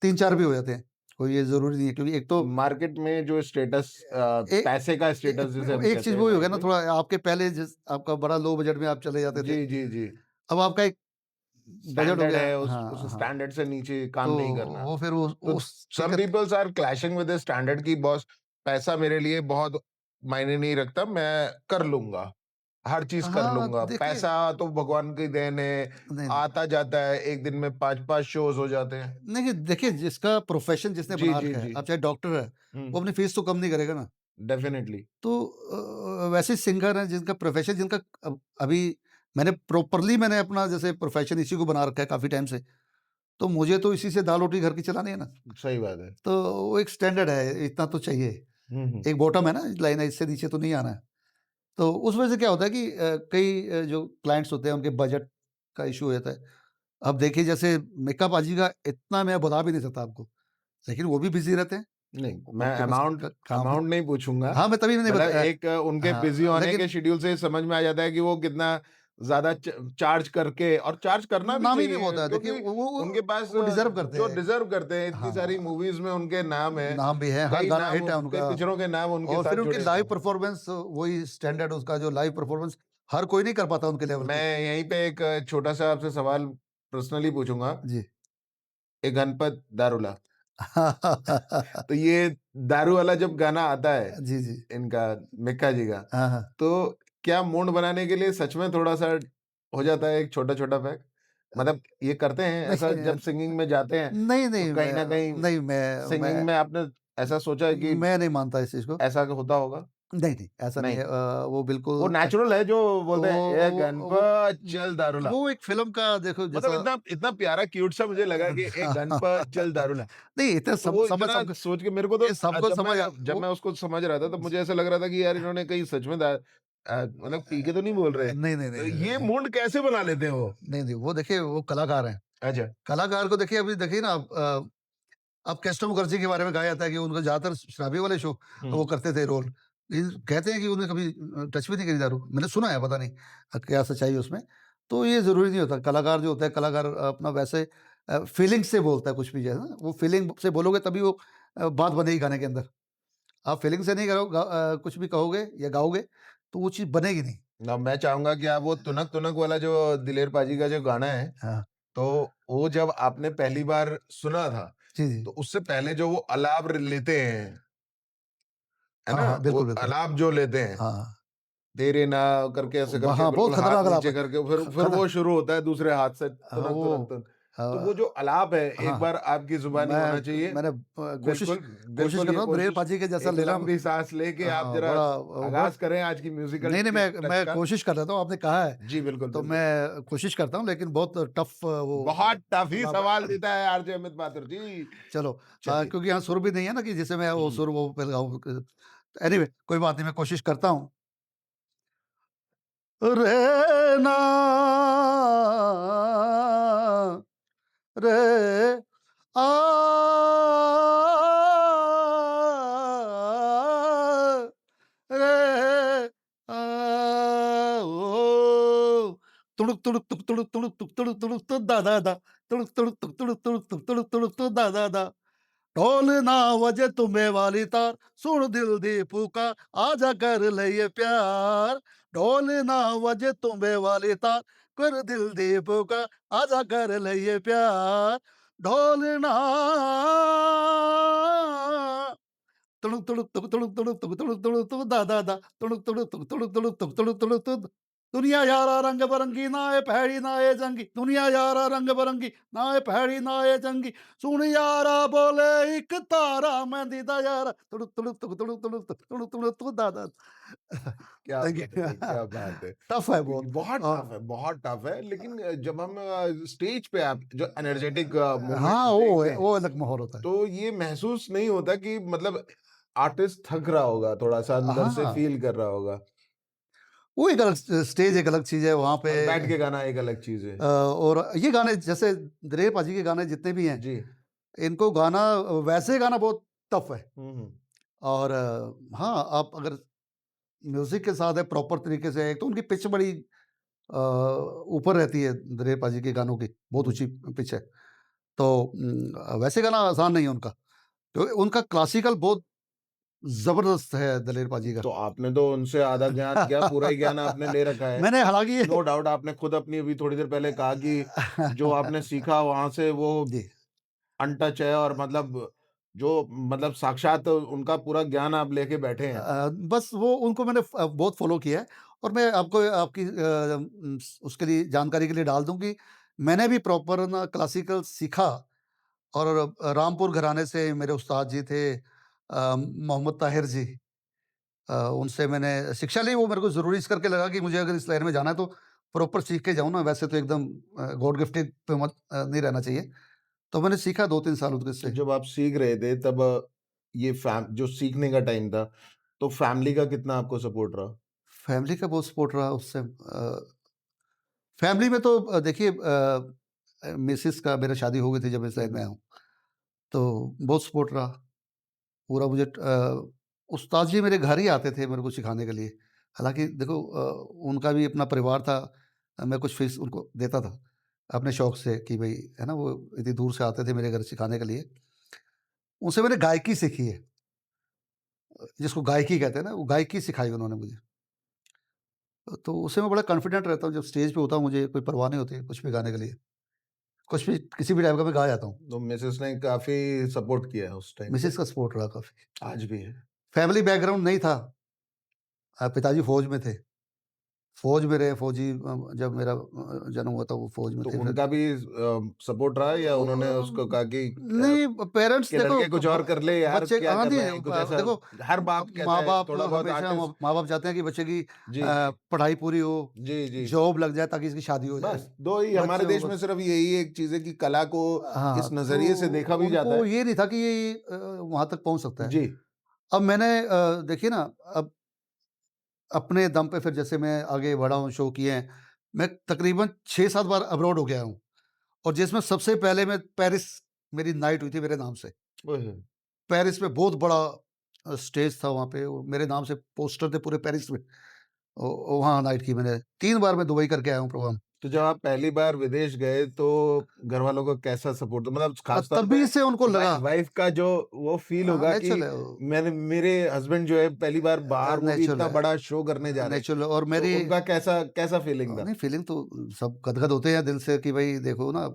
3-4 भी हो जाते हैं। कोई ये ज़रूरी नहीं है क्योंकि एक तो मार्केट में जो स्टेटस, ए पैसे का ए स्टेटस जिसे हम एक कहते चीज़ हैं वो ही हो गया लाइफ ना में। थोड़ा आपके पहले जिस आपका बड़ा लो बजट में आप चले जाते थे। जी, जी, जी। अब आपका एक बजट हो स्टैंडर्ड गया है, उस हाँ, हाँ। स्टैंडर्ड से नीचे काम तो नहीं करना। वो फिर तो उस चीज़ सम का peoples are clashing with the standard कि बॉस पैसा मेरे लिए बहुत मायने नहीं रखता, मैं कर लूँगा, हर चीज़ कर हाँ, लूँगा। देखिए पैसा तो भगवान की देन है, नहीं, नहीं। आता-जाता है, एक दिन में 5-5 शोज़ हो जाते हैं। नहीं, देखिए जिसका प्रोफ़ेशन जिसने जी, बना जी, रखा है, जी। अब चाहे डॉक्टर है, हुँ, वो अपनी फ़ीस तो कम नहीं करेगा ना। डेफ़िनिटली। तो वैसे सिंगर हैं जिनका प्रोफ़ेशन जिनका अभी मैंने अपना जैसे प्रोफ़ेशन इसी को बना रखा है काफ़ी टाइम से, तो मुझे तो इसी से दाल-रोटी घर की चलानी है ना। सही बात है। तो वो एक स्टैंडर्ड है, इतना तो चाहिए। हुँ, हुँ। एक बॉटम है ना, लाइन है, इससे नीचे तो नहीं आना है। तो उस वजह से क्या होता है कि कई जो क्लाइंट्स होते हैं उनके बजट का इश्यू हो जाता है। अब देखिए जैसे मिक्का पाजी का इतना मैं बता भी नहीं सकता आपको, लेकिन वो भी बिज़ी रहते हैं, नहीं, मैं उनके पास अमाउंट काम है। अमाउंट नहीं पूछूँगा। हाँ, मैं तभी नहीं मतलब बताया एक उनके बिज़ी हाँ, होने के लेकिन शेड्यूल से समझ में आ जाता है कि वो कितना ज़्यादा चार्ज करके, और चार्ज करना भी नाम ही नहीं चाहिए होता है। देखिए क्योंकि उनके पास वो डिज़र्व करते जो हैं। डिज़र्व करते हैं, इतनी सारी हाँ, मूवीज़ में उनके नाम है, नाम भी है। हाँ, कई गाना नाम हिट है कई उनका पिक्चरों के नाम उनके और साथ फिर उनकी जुड़े लाइव हैं। परफ़ॉर्मेंस वही स्टैंडर्ड उसका जो लाइव परफ़ॉर्मेंस हर कोई नहीं कर पाता उनके लेवल की। मैं यहीं पे एक छोटा-सा आपसे सवाल पर्सनली पूछूँगा, जी। ए गणपत दारूला। तो ये दारू वाला जब गाना आता है, जी, जी। इनका मिक्का जी का, हाँ, हाँ। तो क्या मूड बनाने के लिए सच में थोड़ा-सा हो जाता है एक छोटा-छोटा पैक? मतलब ये करते हैं ऐसा नहीं जब सिंगिंग में जाते हैं, नहीं, तो नहीं, कहीं न कहीं नहीं मैं सिंगिंग में आपने ऐसा सोचा है कि मैं नहीं मानता इस चीज़ को। ऐसा होता होगा? नहीं, नहीं, ऐसा नहीं नहीं, है वो वो बिल्कुल नेचुरल है जो बोलते हैं, "ए वो गणपत चल दारूला।" वो एक फ़िल्म का देखो मतलब जैसा इतना इतना प्यारा क्यूट सा मुझे लगा कि "ए गणपत चल दारूला।" नहीं इतना तो वो समझ इतना सबको सोच के मेरे को तो ये सबको समझ जब वो मैं उसको समझ रहा था तो मुझे ऐसा लग रहा था कि यार इन्होंने कहीं सच में मतलब पी के तो नहीं बोल रहे। नहीं, नहीं, नहीं, तो नहीं, ये नहीं, मूड कैसे बना लेते हैं वो? नहीं, नहीं, वो देखिए वो कलाकार हैं। अच्छा। कलाकार को देखिए अभी देखिए ना अब कैस्टो मुखर्जी के बारे में कहा जाता है कि उनको ज़्यादातर शराबी वाले शो हुँ। वो करते थे रोल। लेकिन कहते हैं कि उन्होंने कभी टच भी नहीं करी दारू। मैंने सुना है पता नहीं क्या सच्चाई है उसमें। तो ये ज़रूरी नहीं होता। कलाकार जो होता है कलाकार अपना वैसे फीलिंग से बोलता है कुछ भी जो है ना, वो फीलिंग से बोलोगे तभी वो बात बनेगी गाने के अंदर। आप फीलिंग से नहीं कुछ भी कहोगे या गाओगे तो वो चीज़ बनेगी नहीं। ना मैं चाहूँगा कि आप वो तुनक तुनक वाला जो दिलेर पाजी का जो गाना है, हाँ। तो वो जब आपने पहली बार सुना था, जी, जी। तो उससे पहले जो वो अलाप लेते हैं, है हाँ, ना? हाँ। वो बिल्कुल, बिल्कुल। अलाप जो लेते हैं, हाँ, हाँ। तेरे नाव करके ऐसे करके वहाँ बहुत बिल्कुल हाथ खतरनाक अलाप नीचे है। करके फिर खतर वो शुरू होता है दूसरे हाथ से तुनक वो तुनक तुन। अ, तो वो जो अलाप है एक हाँ। बार आपकी ज़ुबानी होना चाहिए। मैंने बिल्कुल, कोशिश बिल्कुल कर ये रहा हूँ दिलेर कोशिश, पाजी के जैसा एक लेना लंबी साँस लेके आप हाँ, ज़रा बड़ा आगाज़ करें आज की म्यूज़िकल नहीं, नहीं टच मैं का। कोशिश कर लेता हूँ, आपने कहा है, जी, बिल्कुल, तो बिल्कुल। मैं कोशिश करता हूँ लेकिन बहुत टफ़ वो बहुत टफ़ ही अलाप सवाल है। देता है आरजे अमित माथुर जी। चलो चलिए। क्योंकि यहाँ सुर भी नहीं है ना कि जिससे मैं वो हुँ। सुर वो पे लगाऊँ एनीवे कोई बात नहीं मैं कोशिश करता हूँ। रहना रे आ रे आ ओ तुड़ुक तुड़ुक तुक तुड़ुक तुड़ुक तुक तुड़ुक तुड़ुक तु दा दा दा तुड़ुक तुड़ुक तुक तुड़ुक तुड़ुक तुक तुड़ुक तुड़ुक तु दा दा दा ढोल ना बजे तुम्हें वाली तार सुन दिल दी पुकार आजा कर ले ये प्यार ढोल ना बजे तुम्हें वाली तार कर दिल दी पुकार आजा कर ले ये प्यार ढोल ना तुड़ुक तुड़ुक तुक तुड़ुक तुड़ुक तुक तुड़ुक तुड़ुक तुक दा दा दा तुड़ुक तुड़ुक तुक तुड़ुक तुड़ुक तुक तुड़ुक तुड़ुक तुक दुनिया यारा रंग बिरंगी नाए भैड़ी नाए जंगी, दुनिया यारा रंग बिरंगी नाए भैड़ी नाए जंगी, सुन यारा बोले एक तारा मैं दीदा यारा तुड़ुक तुड़ुक तुक तुड़ुक तुड़ुक तुक तुड़ुक तुड़ुक तुक दादा। क्या थैंक बात है यू। भाई, क्या बात है। टफ है ये बहुत। बहुत और टफ है, बहुत टफ है। लेकिन जब हम स्टेज पे आप जो एनर्जेटिक हाँ, मूवमेंट्स देखते हैं, वो अलग माहौल होता है। तो ये महसूस नहीं होता कि मतलब आर्टिस्ट थक रहा होगा, थोड़ा-सा अंदर से हाँ, फ़ील कर रहा होगा वो एक अलग स्टेज एक अलग चीज़ है वहाँ पे। और बैठ के गाना एक अलग चीज़ है। और ये गाने जैसे दिलीप पाजी के गाने जितने भी हैं, जी। इनको गाना वैसे गाना बहुत टफ है। हुँ, हुँ। और हाँ, आप अगर म्यूज़िक के साथ है प्रॉपर तरीके से, एक तो उनकी पिच बड़ी ऊपर रहती है दिलीप पाजी के गानों की, बहुत हुँ। ऊँची पिच है। तो वैसे गाना आसान नहीं है उनका, क्योंकि उनका क्लासिकल बहुत ज़बरदस्त है दिलीप पाजी का। तो आपने तो उनसे आधा ज्ञान क्या पूरा ही ज्ञान आपने ले रखा है। मैंने हालाँकि नो डाउट आपने खुद अपनी अभी थोड़ी देर पहले कहा कि जो आपने सीखा वहाँ से वो जी। अनटच है और मतलब जो मतलब साक्षात उनका पूरा ज्ञान आप लेके बैठे हैं। बस वो उनको मैंने बहुत फ़ॉलो किया है। और मैं आपको आपकी उसके लिए जानकारी के लिए डाल दूँ कि मैंने भी प्रॉपर ना क्लासिकल सीखा। और रामपुर घराने से मेरे उस्ताद जी थे मोहम्मद ताहिर जी। उनसे मैंने शिक्षा ली, वो मेरे को ज़रूरी इस करके लगा कि मुझे अगर इस लाइन में जाना है तो प्रॉपर सीख के जाऊँ ना, वैसे तो एकदम गॉड गिफ्टेड पे मत नहीं रहना चाहिए। तो मैंने सीखा 2-3 साल उनके तो से। जब आप सीख रहे थे तब ये फैम जो सीखने का टाइम था, तो फैमिली का कितना आपको सपोर्ट रहा? फैमिली का बहुत सपोर्ट रहा उससे। फैमिली में तो देखिए मिसेज़ का मेरा शादी हो गई थी जब मैं इस हुँ, लाइन में हुँ। आया हूँ, तो बहुत सपोर्ट रहा। पूरा मुझे उस्ताद जी मेरे घर ही आते थे मेरे को सिखाने के लिए। हालाँकि देखो उनका भी अपना परिवार था। मैं कुछ फ़ीस उनको देता था, अपने शौक से कि भई है ना, वो इतनी दूर से आते थे मेरे घर सिखाने के लिए। उनसे मैंने गायकी सीखी है, जिसको गायकी कहते हैं ना, वो गायकी सिखाई उन्होंने मुझे। तो उससे मैं बड़ा कॉन्फिडेंट रहता हूँ, जब स्टेज पे होता हूँ मुझे कोई परवाह नहीं होती कुछ भी गाने के लिए। कुछ भी किसी भी टाइप का मैं गा जाता हूँ। तो मिसेज़ ने काफ़ी सपोर्ट किया है उस टाइम पे, मिसेज़ का सपोर्ट रहा काफ़ी। आज भी है। फैमिली बैकग्राउंड नहीं था। पिताजी फ़ौज में थे। फ़ौज में रहे, फ़ौजी जब मेरा जन्म हुआ था वो फ़ौज में तो थे फिर। उनका भी सपोर्ट रहा या उन्होंने उसको कहा नहीं, पेरेंट्स कि देखो लड़के कुछ और कर ले यार, बच्चे क्या हाँ कर जी, रहे हैं? कुछ ऐसा देखो हर बाप कहता है, माँ-बाप थोड़ा बहुत हमेशा आर्टिस्ट माँ-बाप चाहते हैं कि बच्चे की जी, जी। पढ़ाई पूरी हो, जी, जी। जॉब लग जाए ताकि इसकी शादी हो जाए। बस 2 ही हमारे बच्चे को देश में बस सिर्फ़ यही एक चीज़ है कि कला को हाँ, इस तो नज़रिए से देखा भी जाता उनको है। ये नहीं था कि ये वहाँ तक पहुँच सकता है। जी। अब मैंने देखिए ना, अब अपने दम पे फिर जैसे मैं आगे बढ़ा हूँ, शो किए हैं, मैं तकरीबन 6-7 बार अब्रॉड हो गया हूँ। और जिसमें सबसे पहले मैं पेरिस, मेरी नाइट हुई थी मेरे नाम से। ओए होए! पेरिस में बहुत बड़ा स्टेज था वहाँ पे, और मेरे नाम से पोस्टर थे पूरे पेरिस में। वहाँ नाइट की मैंने 3 बार मैं दुबई करके आया हूँ प्रोग्राम। तो जब आप पहली बार विदेश गए तो घरवालों का कैसा सपोर्ट था? मतलब ख़ास तौर पे तभी से उनको लगा वाइफ़ का जो वो फ़ील होगा कि नेचुरल है मेरे हस्बैंड जो है पहली बार बाहर वो भी नेचुरल इतना है बड़ा शो करने जा रहे हैं। नेचुरल। और तो मेरी उनका कैसा कैसा फ़ीलिंग था? नहीं, फीलिंग तो सब गदगद होते हैं दिल से कि भाई देखो ना,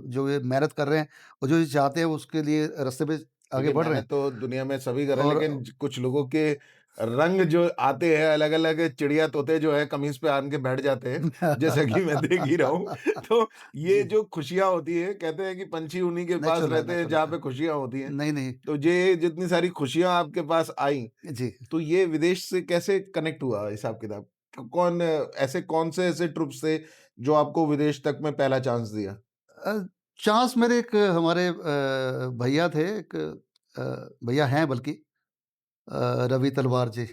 जो ये मेहनत कर रहे हैं और जो ये चाहते हैं उसके लिए रास्ते पे आगे देखिए, बढ़ रहे मेहनत हैं। तो दुनिया में सभी कर रहे हैं, और लेकिन कुछ लोगों के रंग जो आते हैं अलग-अलग चिड़िया तोते जो है कमीज़ पे आन के बैठ जाते हैं, जैसा कि मैं देख ही रहा हूँ। तो ये जी, जो खुशियाँ होती हैं, कहते हैं कि पंछी उन्हीं के पास रहते हैं जहाँ नेचुरल पे है। खुशियाँ होती हैं। नहीं, नहीं। तो ये जितनी सारी खुशियाँ आपके पास आईं, जी। तो ये विदेश से कैसे कनेक्ट हुआ हिसाब-किताब? ऐसे कौन से ऐसे ट्रिप्स थे जो आपको विदेश तक में पहला चांस दिया? अ, चांस मेरे एक हमारे भैया थे, एक भैया हैं बल्कि रवि तलवार जी।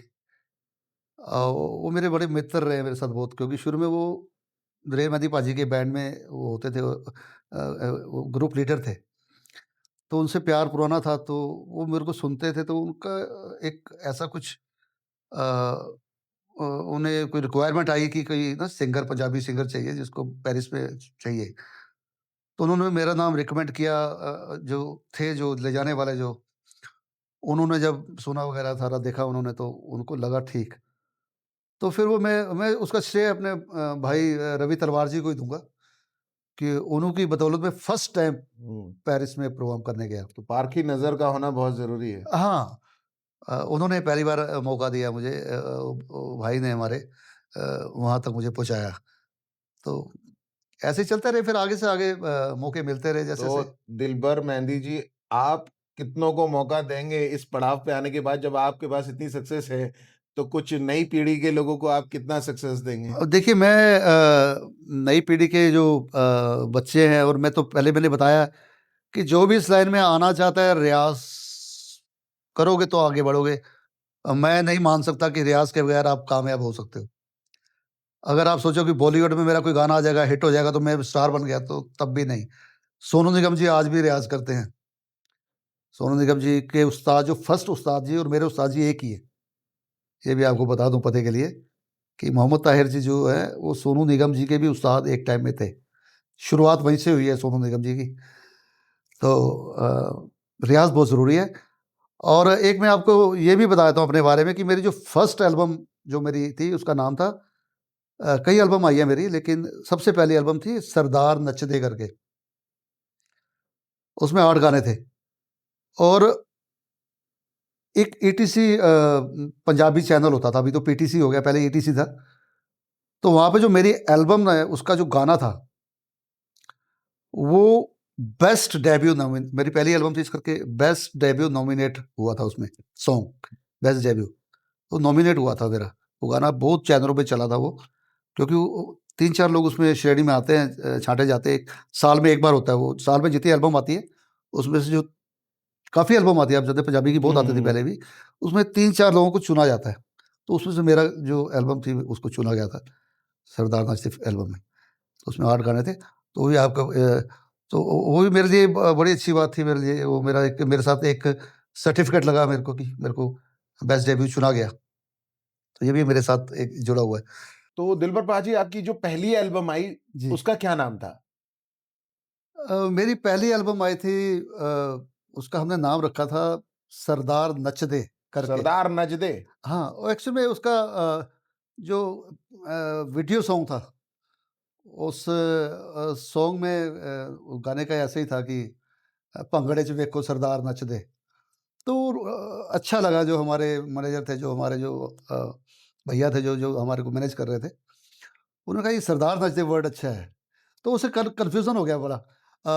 वो मेरे बड़े मित्र रहे मेरे साथ बहुत, क्योंकि शुरू में वो दिलेर मेहंदी पाजी के बैंड में वो होते थे, वो ग्रुप लीडर थे। तो उनसे प्यार पुराना था, तो वो मेरे को सुनते थे, तो उनका एक ऐसा कुछ अ उन्हें कोई रिक्वायरमेंट आई कि कोई ना सिंगर, पंजाबी सिंगर चाहिए जिसको पेरिस में चाहिए। तो उन्होंने मेरा नाम रिकमेंड किया। जो थे जो ले जाने वाले जो, उन्होंने जब सुना वगैरह सारा देखा उन्होंने, तो उनको लगा ठीक। तो फिर वो मैं उसका श्रेय अपने भाई रवि तलवार जी को ही दूँगा कि उन्हों की बदौलत में फर्स्ट टाइम हुँ, पेरिस में परफ़ॉर्म करने गया। तो पारखी नज़र का होना बहुत ज़रूरी है। हाँ, उन्होंने पहली बार मौका दिया मुझे, भाई ने हमारे। वहाँ तक मुझे पहुँचाया। तो ऐसे ही चलते रहे, फिर आगे से आगे मौके मिलते रहे तो जैसे-जैसे। दिलबर मेहंदी जी, आप कितनों को मौका देंगे इस पड़ाव पे आने के बाद जब आपके पास इतनी सक्सेस है, तो कुछ नई पीढ़ी के लोगों को आप कितना सक्सेस देंगे? देखिए मैं नई पीढ़ी के जो बच्चे हैं, और मैं तो पहले मैंने बताया कि जो भी इस लाइन में आना चाहता है, रियाज़ करोगे तो आगे बढ़ोगे। मैं नहीं मान सकता कि रियाज़ के बगैर आप कामयाब हो सकते हो। अगर आप सोचो कि बॉलीवुड में मेरा कोई गाना आ जाएगा, हिट हो जाएगा तो मैं स्टार बन गया, तो तब भी नहीं। सोनू निगम जी आज भी रियाज़ करते हैं। सोनू निगम जी के उस्ताद, जो फर्स्ट उस्ताद जी और मेरे उस्ताद जी एक ही है। ये भी आपको बता दूँ पते के लिए कि मोहम्मद ताहिर जी जो है, वो सोनू निगम जी के भी उस्ताद एक टाइम में थे। शुरुआत वहीं से हुई है सोनू निगम जी की। तो रियाज़ बहुत ज़रूरी है। और एक मैं आपको ये भी बता देता हूँ अपने बारे में कि मेरी जो फर्स्ट एल्बम जो मेरी थी, उसका नाम था, कई एल्बम आई है मेरी, लेकिन सबसे पहली एल्बम थी सरदार नच दे करके। उसमें 8 गाने थे, और एक ईटीसी पंजाबी चैनल होता था, अभी तो पीटीसी हो गया, पहले ईटीसी था। तो वहाँ पे जो मेरी एल्बम है, उसका जो गाना था, वो बेस्ट डेब्यू नॉमिन मेरी पहली एल्बम थी इस करके, बेस्ट डेब्यू नॉमिनेट हुआ था उसमें, सॉन्ग, बेस्ट डेब्यू। तो नॉमिनेट हुआ था मेरा। वो गाना बहुत चैनलों पे चला था वो, क्योंकि वो 3-4 लोग उसमें श्रेणी में आते हैं, छाँटे जाते हैं। साल में 1 बार होता है वो, साल में जितनी एल्बम आती है, उसमें से जो काफ़ी एल्बम आती है, आप जानते हैं पंजाबी की हुँ, बहुत आती थी हुँ, हुँ। पहले भी, उसमें 3-4 लोगों को चुना जाता है। तो उसमें से मेरा जो एल्बम थी उसको चुना गया था, सरदार नासिफ एल्बम में। तो उसमें 8 गाने थे, तो वो भी आपका तो वो भी मेरे लिए बड़ी अच्छी बात थी मेरे लिए। वो मेरा एक, मेरे साथ एक सर्टिफ़िकेट लगा मेरे को, कि मेरे को बेस्ट डेब्यू चुना गया। तो ये भी मेरे साथ एक जुड़ा हुआ है। तो दिलबर पाजी, आपकी जो पहली एल्बम आई, जी। उसका क्या नाम था? मेरी पहली एल्बम आई थी, उसका हमने नाम रखा था सरदार नच दे करके। सरदार नच दे? हाँ, और एक्चुअली में उसका जो वीडियो सॉन्ग था, उस सॉन्ग में गाने का ऐसे ही था कि भंगड़े च वेखो सरदार नच दे। तो अच्छा लगा, जो हमारे मैनेजर थे, जो हमारे जो भैया थे, जो जो हमारे को मैनेज कर रहे थे, उन्होंने कहा ये सरदार नच दे वर्ड अच्छा है। तो उसे कन्फ्यूज़न हो गया बड़ा। अ,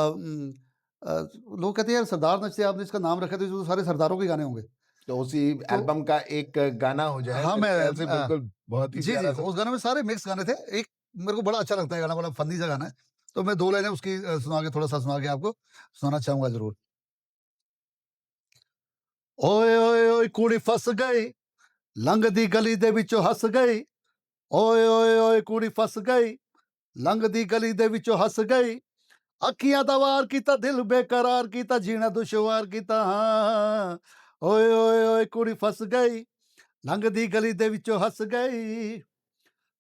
लोग कहते हैं यार सरदार नच दे आपने इसका नाम रखा, तो ये तो सारे सरदारों के गाने होंगे। तो उसी तो एल्बम का एक गाना हो जाए, हाँ, मेरे मैं ख्याल से बिल्कुल बहुत ही जी, जी, प्यारा-सा। उस गाने में सारे मिक्स गाने थे। एक मेरे को बड़ा अच्छा लगता है गाना, बड़ा फ़नी सा गाना है। तो मैं 2 लाइनें उसकी सुना के, थोड़ा-सा सुना के आपको सुनाना चाहूँगा ज़रूर। ओए, ओए, ओए कुड़ी फस गई, लंघदी गली दे विचों हस गई। ओए, ओए, ओए कुड़ी फस गई, लंघदी गली दे विचों हस गई। अखियां दा वार कीता, दिल बेकरार कीता, जीना दुश्वार कीता हाँ। ओए, ओए, ओए कुड़ी फस गई, लंघदी गली दे विचों हस गई।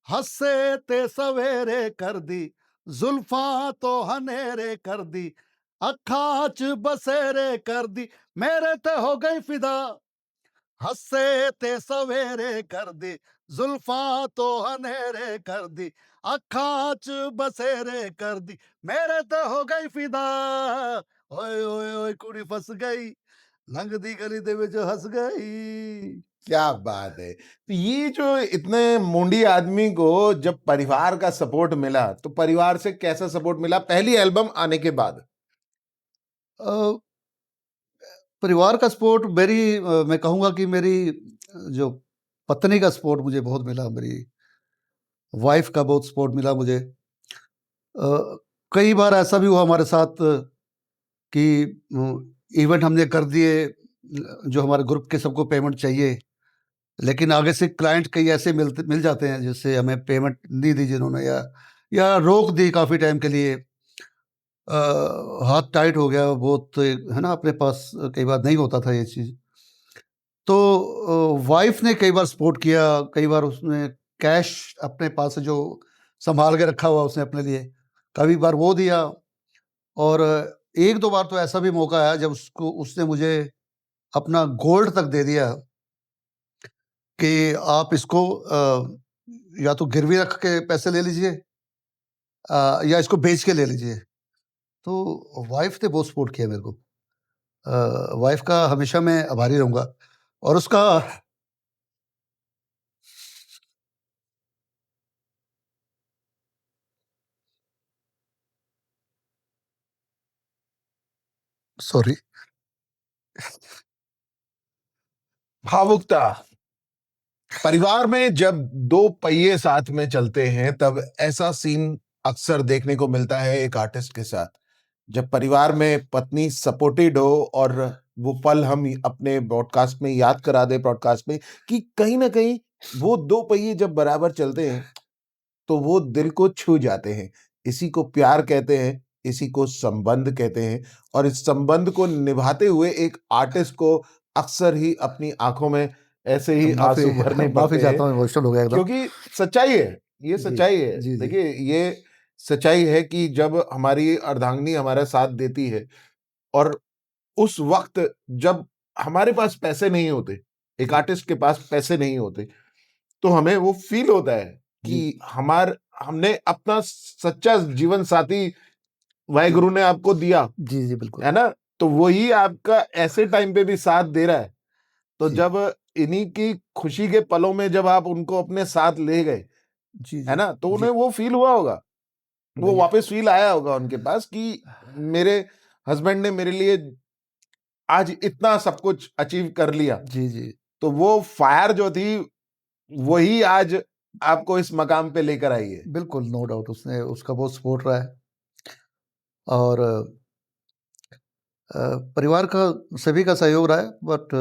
हसे ते सवेरे कर दी, जुल्फां तो हनेरे कर दी, अखां च बसेरे कर दी, मेरे ते हो गई फिदा। हसे ते सवेरे कर दी, जुल्फां तो हनेरे कर दी, अखां च बसेरे कर दी, मेरे ते हो गई फिदा। ओए ओए ओए कुड़ी फस गई, लंघदी गली दे विच हस गई। क्या बात है! तो ये जो इतने मुंडी आदमी को जब परिवार का सपोर्ट मिला, तो परिवार से कैसा सपोर्ट मिला पहली एल्बम आने के बाद? अ, परिवार का सपोर्ट मेरी मैं कहूँगा कि मेरी जो पत्नी का सपोर्ट मुझे बहुत मिला, मेरी वाइफ़ का बहुत सपोर्ट मिला मुझे। कई बार ऐसा भी हुआ हमारे साथ कि इवेंट हमने कर दिए, जो हमारे ग्रुप के सबको पेमेंट चाहिए, लेकिन आगे से क्लाइंट कई ऐसे मिल जाते हैं जिससे हमें पेमेंट नहीं दी जिन्होंने, या रोक दी काफ़ी टाइम के लिए। अ, हाथ टाइट हो गया बहुत, है ना? अपने पास कई बार नहीं होता था ये चीज़। तो वाइफ़ ने कई बार सपोर्ट किया, कई बार उसने कैश अपने पास जो सँभाल के रखा हुआ उसने अपने लिए, कभी बार वो दिया। और 1-2 बार तो ऐसा भी मौका आया जब उसने मुझे अपना गोल्ड तक दे दिया कि आप इसको या तो गिरवी रख के पैसे ले लीजिए, या इसको बेच के ले लीजिए। तो वाइफ़ ने बहुत सपोर्ट किया मेरे को। वाइफ़ का हमेशा मैं आभारी रहूँगा, और उसका सॉरी। भावुकता। परिवार में जब दो पहिए साथ में चलते हैं तब ऐसा सीन अक्सर देखने को मिलता है एक आर्टिस्ट के साथ। जब परिवार में पत्नी सपोर्टेड हो और वो पल हम अपने ब्रॉडकास्ट में याद करा दे ब्रॉडकास्ट में कि कहीं ना कहीं वो दो पहिए जब बराबर चलते हैं तो वो दिल को छू जाते हैं। इसी को प्यार कहते हैं, इसी को संबंध कहते हैं। और इस संबंध को निभाते हुए एक आर्टिस्ट को अक्सर ही अपनी आंखों में ऐसे ही माफी आंसू भरने माफी पड़ते हैं चाहता हूँ, इमोशनल हो गया एकदम। क्योंकि सच्चाई है, ये जी सच्चाई है। जी जी देखिए ये सच्चाई है कि जब हमारी अर्धांगिनी हमारा साथ देती है और उस वक्त जब हमारे पास पैसे नहीं होते, एक आर्टिस्ट के पास पैसे नहीं होते, तो हमें वो फील होता है जी कि हमने अपना सच्चा जीवन साथी वाहेगुरु ने आपको दिया, जी जी बिल्कुल। है ना? तो वही आपका ऐसे टाइम पे भी साथ दे रहा है। तो जी जब इन्हीं की खुशी के पलों में जब आप उनको अपने साथ ले गए, जी है जी ना? तो जी उन्हें वो फील हुआ होगा, वो भैया। वापस फील आया होगा उनके पास कि मेरे हस्बैंड ने मेरे लिए आज इतना सब कुछ अचीव कर लिया। जी जी तो वो फायर जो थी, वही आज आपको इस मकाम पे लेकर आई है। बिल्कुल, नो डाउट उसने उसका बहुत सपोर्ट रहा है। और परिवार का सभी का सहयोग रहा है, बट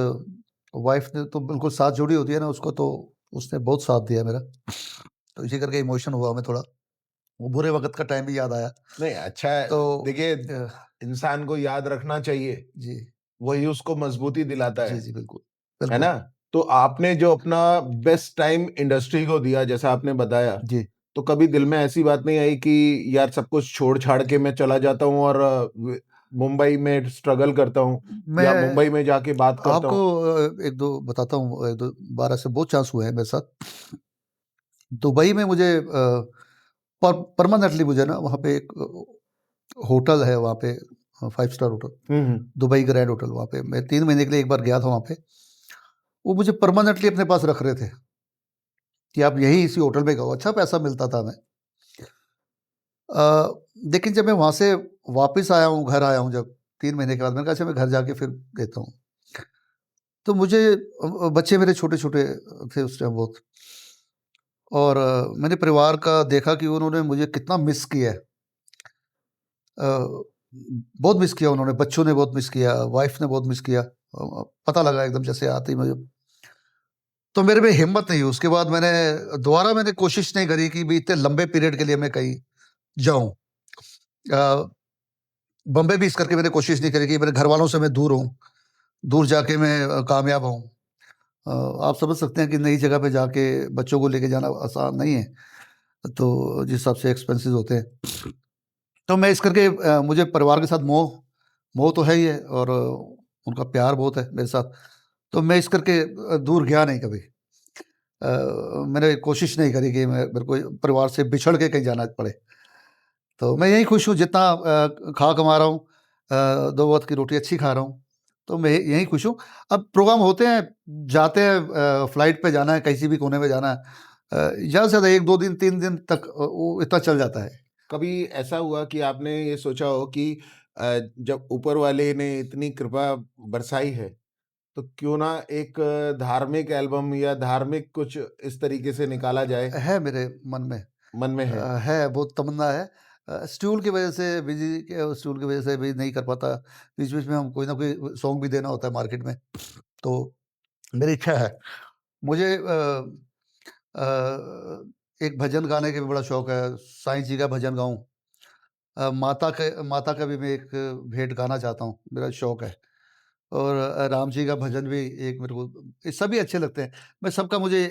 वाइफ ने तो बिल्कुल साथ जुड़ी होती है ना, उसको तो उसने बहुत साथ दिया मेरा। तो इसी करके इमोशन हुआ हमें थोड़ा, वो बुरे वक्त का टाइम भी याद आया। नहीं, अच्छा है। तो देखिए, अ, इंसान को याद रखना चाहिए, जी वही उसको मजबूती दिलाता जी जी बिल्कुल है बिल्कुल। ना? तो आपने जो अपना बेस्ट टाइम इंडस्ट्री को दिया, जैसा आपने बताया, जी तो कभी दिल में ऐसी बात नहीं आई कि यार सब कुछ छोड़-छाड़ के मैं चला जाता हूँ और मुंबई में स्ट्रगल करता हूँ मैं या मुंबई में जाके बात करता आपको हूँ? एक दो बताता हूँ, एक दो बार ऐसे बहुत चांस हुए हैं मेरे साथ। दुबई में मुझे परमानेंटली मुझे ना वहाँ पे एक होटल है वहाँ पे, 5 स्टार होटल, हुँ, हुँ। दुबई ग्रैंड होटल, वहाँ पे मैं 3 महीने के लिए एक बार गया था वहाँ पे। वो मुझे परमानेंटली अपने पास रख रहे थे कि आप यहीं इसी होटल में रहो, अच्छा पैसा मिलता था हमें। अ, लेकिन जब मैं वहाँ से वापस आया हूँ, घर आया हूँ जब 3 महीने के बाद, मैंने कहा अच्छा मैं घर जाके फिर देता हूँ। तो मुझे बच्चे मेरे छोटे-छोटे थे उस टाइम बहुत, और मैंने परिवार का देखा कि उन्होंने मुझे कितना मिस किया है। अ, बहुत मिस किया उन्होंने, बच्चों ने बहुत मिस किया, वाइफ़ ने बहुत मिस किया। पता लगा एकदम जैसे आते ही मुझे, तो मेरे में हिम्मत नहीं हुई। उसके बाद मैंने कोशिश नहीं करी कि भई इतने लंबे पीरियड के लिए मैं कहीं जाऊँ। अ, बॉम्बे भी इस करके मैंने कोशिश नहीं करी कि मेरे घरवालों से मैं दूर हूँ, दूर जाके मैं कामयाब हूँ। अ, आप समझ सकते हैं कि नई जगह पे जाके बच्चों को लेके जाना आसान नहीं है, तो जिस हिसाब से एक्सपेंसेस होते हैं। तो मैं इस करके मुझे परिवार के साथ मोह मोह तो है ही है, और उनका प्यार बहुत है मेरे साथ, तो मैं इस करके दूर गया नहीं कभी। मैंने कोशिश नहीं करी कि मैं मेरे को परिवार से बिछड़ के कहीं जाना पड़े। तो मैं यहीं खुश हूँ जितना खा कमा रहा हूँ, 2 वक़्त की रोटी अच्छी खा रहा हूँ, तो मैं यहीं खुश हूँ। अब प्रोग्राम होते हैं, जाते हैं, फ्लाइट पे जाना है, किसी भी कोने में जाना है, ज़्यादा से ज़्यादा 1-2 दिन, 3 दिन तक वो इतना चल जाता है। कभी ऐसा हुआ कि आपने ये सोचा हो कि जब ऊपर वाले ने इतनी कृपा बरसाई है, तो क्यों ना एक धार्मिक एल्बम या धार्मिक कुछ इस तरीके से निकाला जाए? है मेरे मन में, मन में है। है, बहुत तमन्ना है। शेड्यूल की वजह से, बिज़ी के शेड्यूल की वजह से भी नहीं कर पाता। बीच-बीच में हम कोई ना कोई सॉन्ग भी देना होता है मार्केट में, तो मेरी इच्छा है। मुझे एक भजन गाने का भी बड़ा शौक है, साईं जी का भजन गाऊँ। माता का भी मैं एक भेंट गाना चाहता हूँ, मेरा शौक है। और राम जी का भजन भी एक मेरे को, ये सभी अच्छे लगते हैं। मैं सबका, मुझे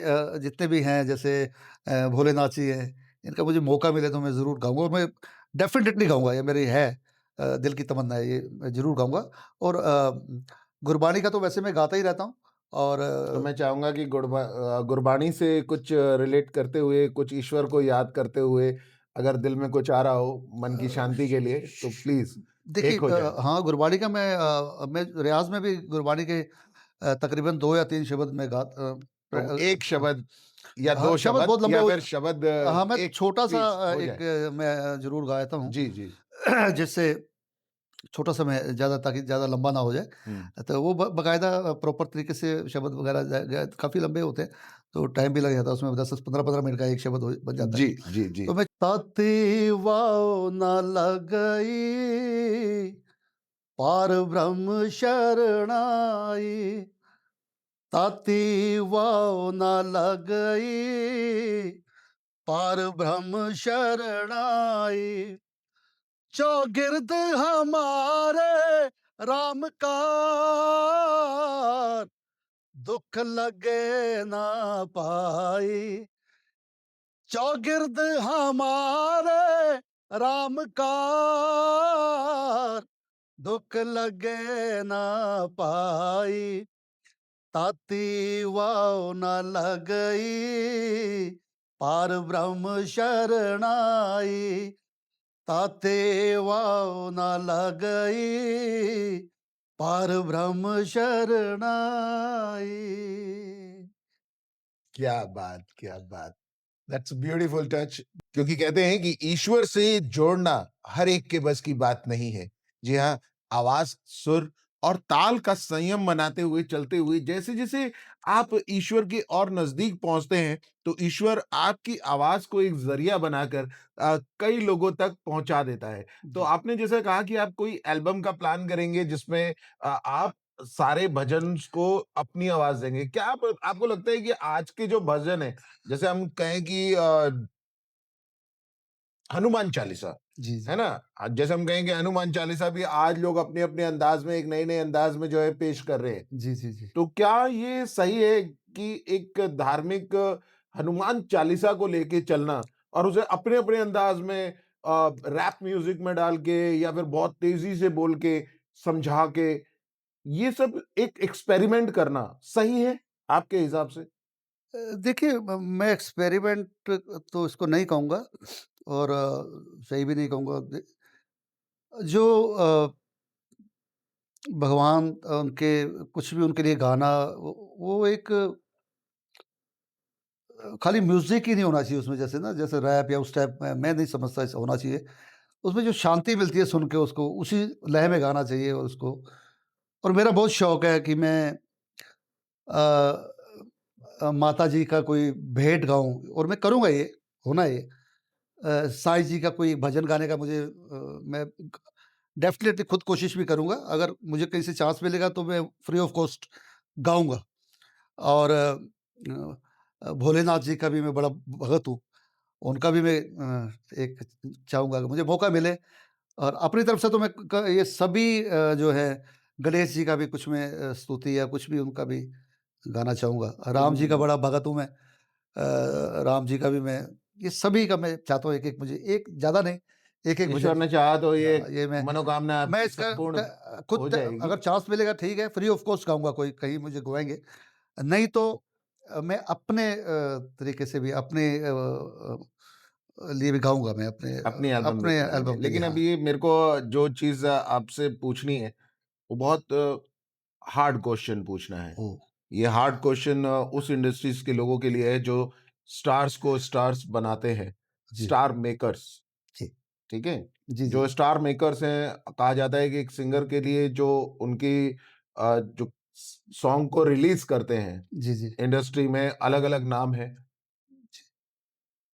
जितने भी हैं जैसे भोलेनाथ जी हैं, इनका मुझे मौका मिले तो मैं ज़रूर गाऊँगा, और मैं डेफ़िनेटली गाऊँगा, ये मेरी है, दिल की तमन्ना है, ये मैं ज़रूर गाऊँगा। और गुरबानी का तो वैसे मैं गाता ही रहता हूँ, और तो मैं चाहूँगा कि गुरबानी से कुछ रिलेट करते हुए, कुछ ईश्वर को याद करते हुए, अगर दिल में कुछ आ रहा हो मन की शांति के लिए, तो प्लीज़ देखिए, एक हो जाए। हाँ, गुरबानी का मैं रियाज़ में भी गुरबानी के तकरीबन 2 या 3 शब्द मैं तो 1 शब्द या हाँ, 2 शब्द बहुत शब्द लंबे या हो, फिर शब्द हाँ, मैं 1 छोटा-सा पीस हो एक जाए। मैं ज़रूर गाता हूँ, जी, जी। जिससे छोटा-सा मैं ज़्यादा ताकि ज़्यादा लंबा ना हो जाए। हुँ। तो वो बाकायदा प्रॉपर तरीके से शब्द वगैरह काफ़ी लंबे होते हैं, तो टाइम भी लग जाता है उसमें 10-10 15-15 मिनट का एक शब्द बन जाता है। जी, जी, जी। तो मैं ताती वाव ना लगई, पार ब्रह्म शरण आई, ताती वाव ना लगई, पार ब्रह्म शरण आई, चौगिर्द हमारे राम का, दुख लगे ना पाई, चौगिर्द हमारे राम का, दुख लगे ना पाई, ताती वाव न लगई, पार ब्रह्म शरण आई, ताते वाव न लगई, पार ब्रह्म शरण आई। क्या बात! क्या बात! That's a beautiful touch. क्योंकि कहते हैं कि ईश्वर से जोड़ना हर एक के बस की बात नहीं है। जी हाँ, आवाज़, सुर और ताल का संयम बनाते हुए, चलते हुए जैसे-जैसे आप ईश्वर के और नज़दीक पहुँचते हैं, तो ईश्वर आपकी आवाज़ को एक ज़रिया बनाकर कई लोगों तक पहुँचा देता है। तो जी, आपने जैसा कहा कि आप कोई एल्बम का प्लान करेंगे जिसमें आप सारे भजन्स को अपनी आवाज़ देंगे। क्या आपको लगता है कि आज के जो भजन हैं, जैसे हम कहें कि हनुमान चालीसा, जी, है जी। ना? जैसे हम कहें कि हनुमान चालीसा भी आज लोग अपने-अपने अंदाज में एक नए-नए अंदाज में जो है पेश कर रहे हैं। जी, जी, जी। तो क्या ये सही है कि एक धार्मिक हनुमान चालीसा को लेके चलना और उसे अपने-अपने अंदाज में रैप म्यूज़िक में डाल के या फिर बहुत तेज़ी से बोल के, समझा के, ये सब एक एक्सपेरिमेंट करना सही है आपके हिसाब से? देखिए मैं एक्सपेरिमेंट तो इसको नहीं कहूँगा और सही भी नहीं कहूँगा। जो भगवान उनके कुछ भी उनके लिए गाना वो एक खाली म्यूज़िक ही नहीं होना चाहिए उसमें जैसे ना जैसे रैप या उस टाइप में मैं नहीं समझता ऐसा होना चाहिए। उसमें जो शांति मिलती है सुन के उसको उसी लय में गाना चाहिए और उसको और मेरा बहुत शौक है कि मैं माताजी का कोई भेंट गाऊँ और मैं करूँगा ये, होना है ये। साईं जी का कोई भजन गाने का मुझे मैं डेफ़िनेटली खुद कोशिश भी करूँगा। अगर मुझे कहीं से चांस मिलेगा तो मैं फ्री ऑफ कॉस्ट गाऊँगा और भोलेनाथ जी का भी मैं बड़ा भगत हूँ। उनका भी मैं एक चाहूँगा कि मुझे मौका मिले और अपनी तरफ से तो मैं क ये सभी जो है गणेश जी का भी कुछ मैं स्तुति या कुछ भी उनका भी गाना चाहूँगा। राम जी का हुँ। बड़ा भगत हूँ मैं। राम जी का भी मैं ये सभी का मैं चाहता हूँ एक-एक मुझे एक ज़्यादा नहीं, एक-एक भजन ईश्वर ने चाहा तो ये ये मनोकामना मैं आपकी इसका संपूर्ण हो खुद जाएगी। अगर चांस मिलेगा ठीक है, फ्री ऑफ कॉस्ट गाऊँगा कोई कहीं मुझे बुलाएँगे। नहीं तो मैं अपने तरीके से भी अपने लिए भी गाऊँगा मैं अपनी एल्बम अपने लेके आएँगे। एल्बम के लिए लेकिन हाँ। अभी मेरे को जो चीज़ आपसे पूछनी है, वो बहुत हार्ड क्वेश्चन पूछना है। ओह! ये हार्ड क्वेश्चन उस इंडस्ट्रीज़ के लोगों के लिए है जो स्टार्स को स्टार्स बनाते हैं, जी, स्टार मेकर्स, जी। ठीक है? जी, जी। जो स्टार मेकर्स हैं, कहा जाता है कि एक सिंगर के लिए जो उनकी जो सॉन्ग को रिलीज़ करते हैं, जी, जी। इंडस्ट्री में अलग-अलग नाम हैं। जी।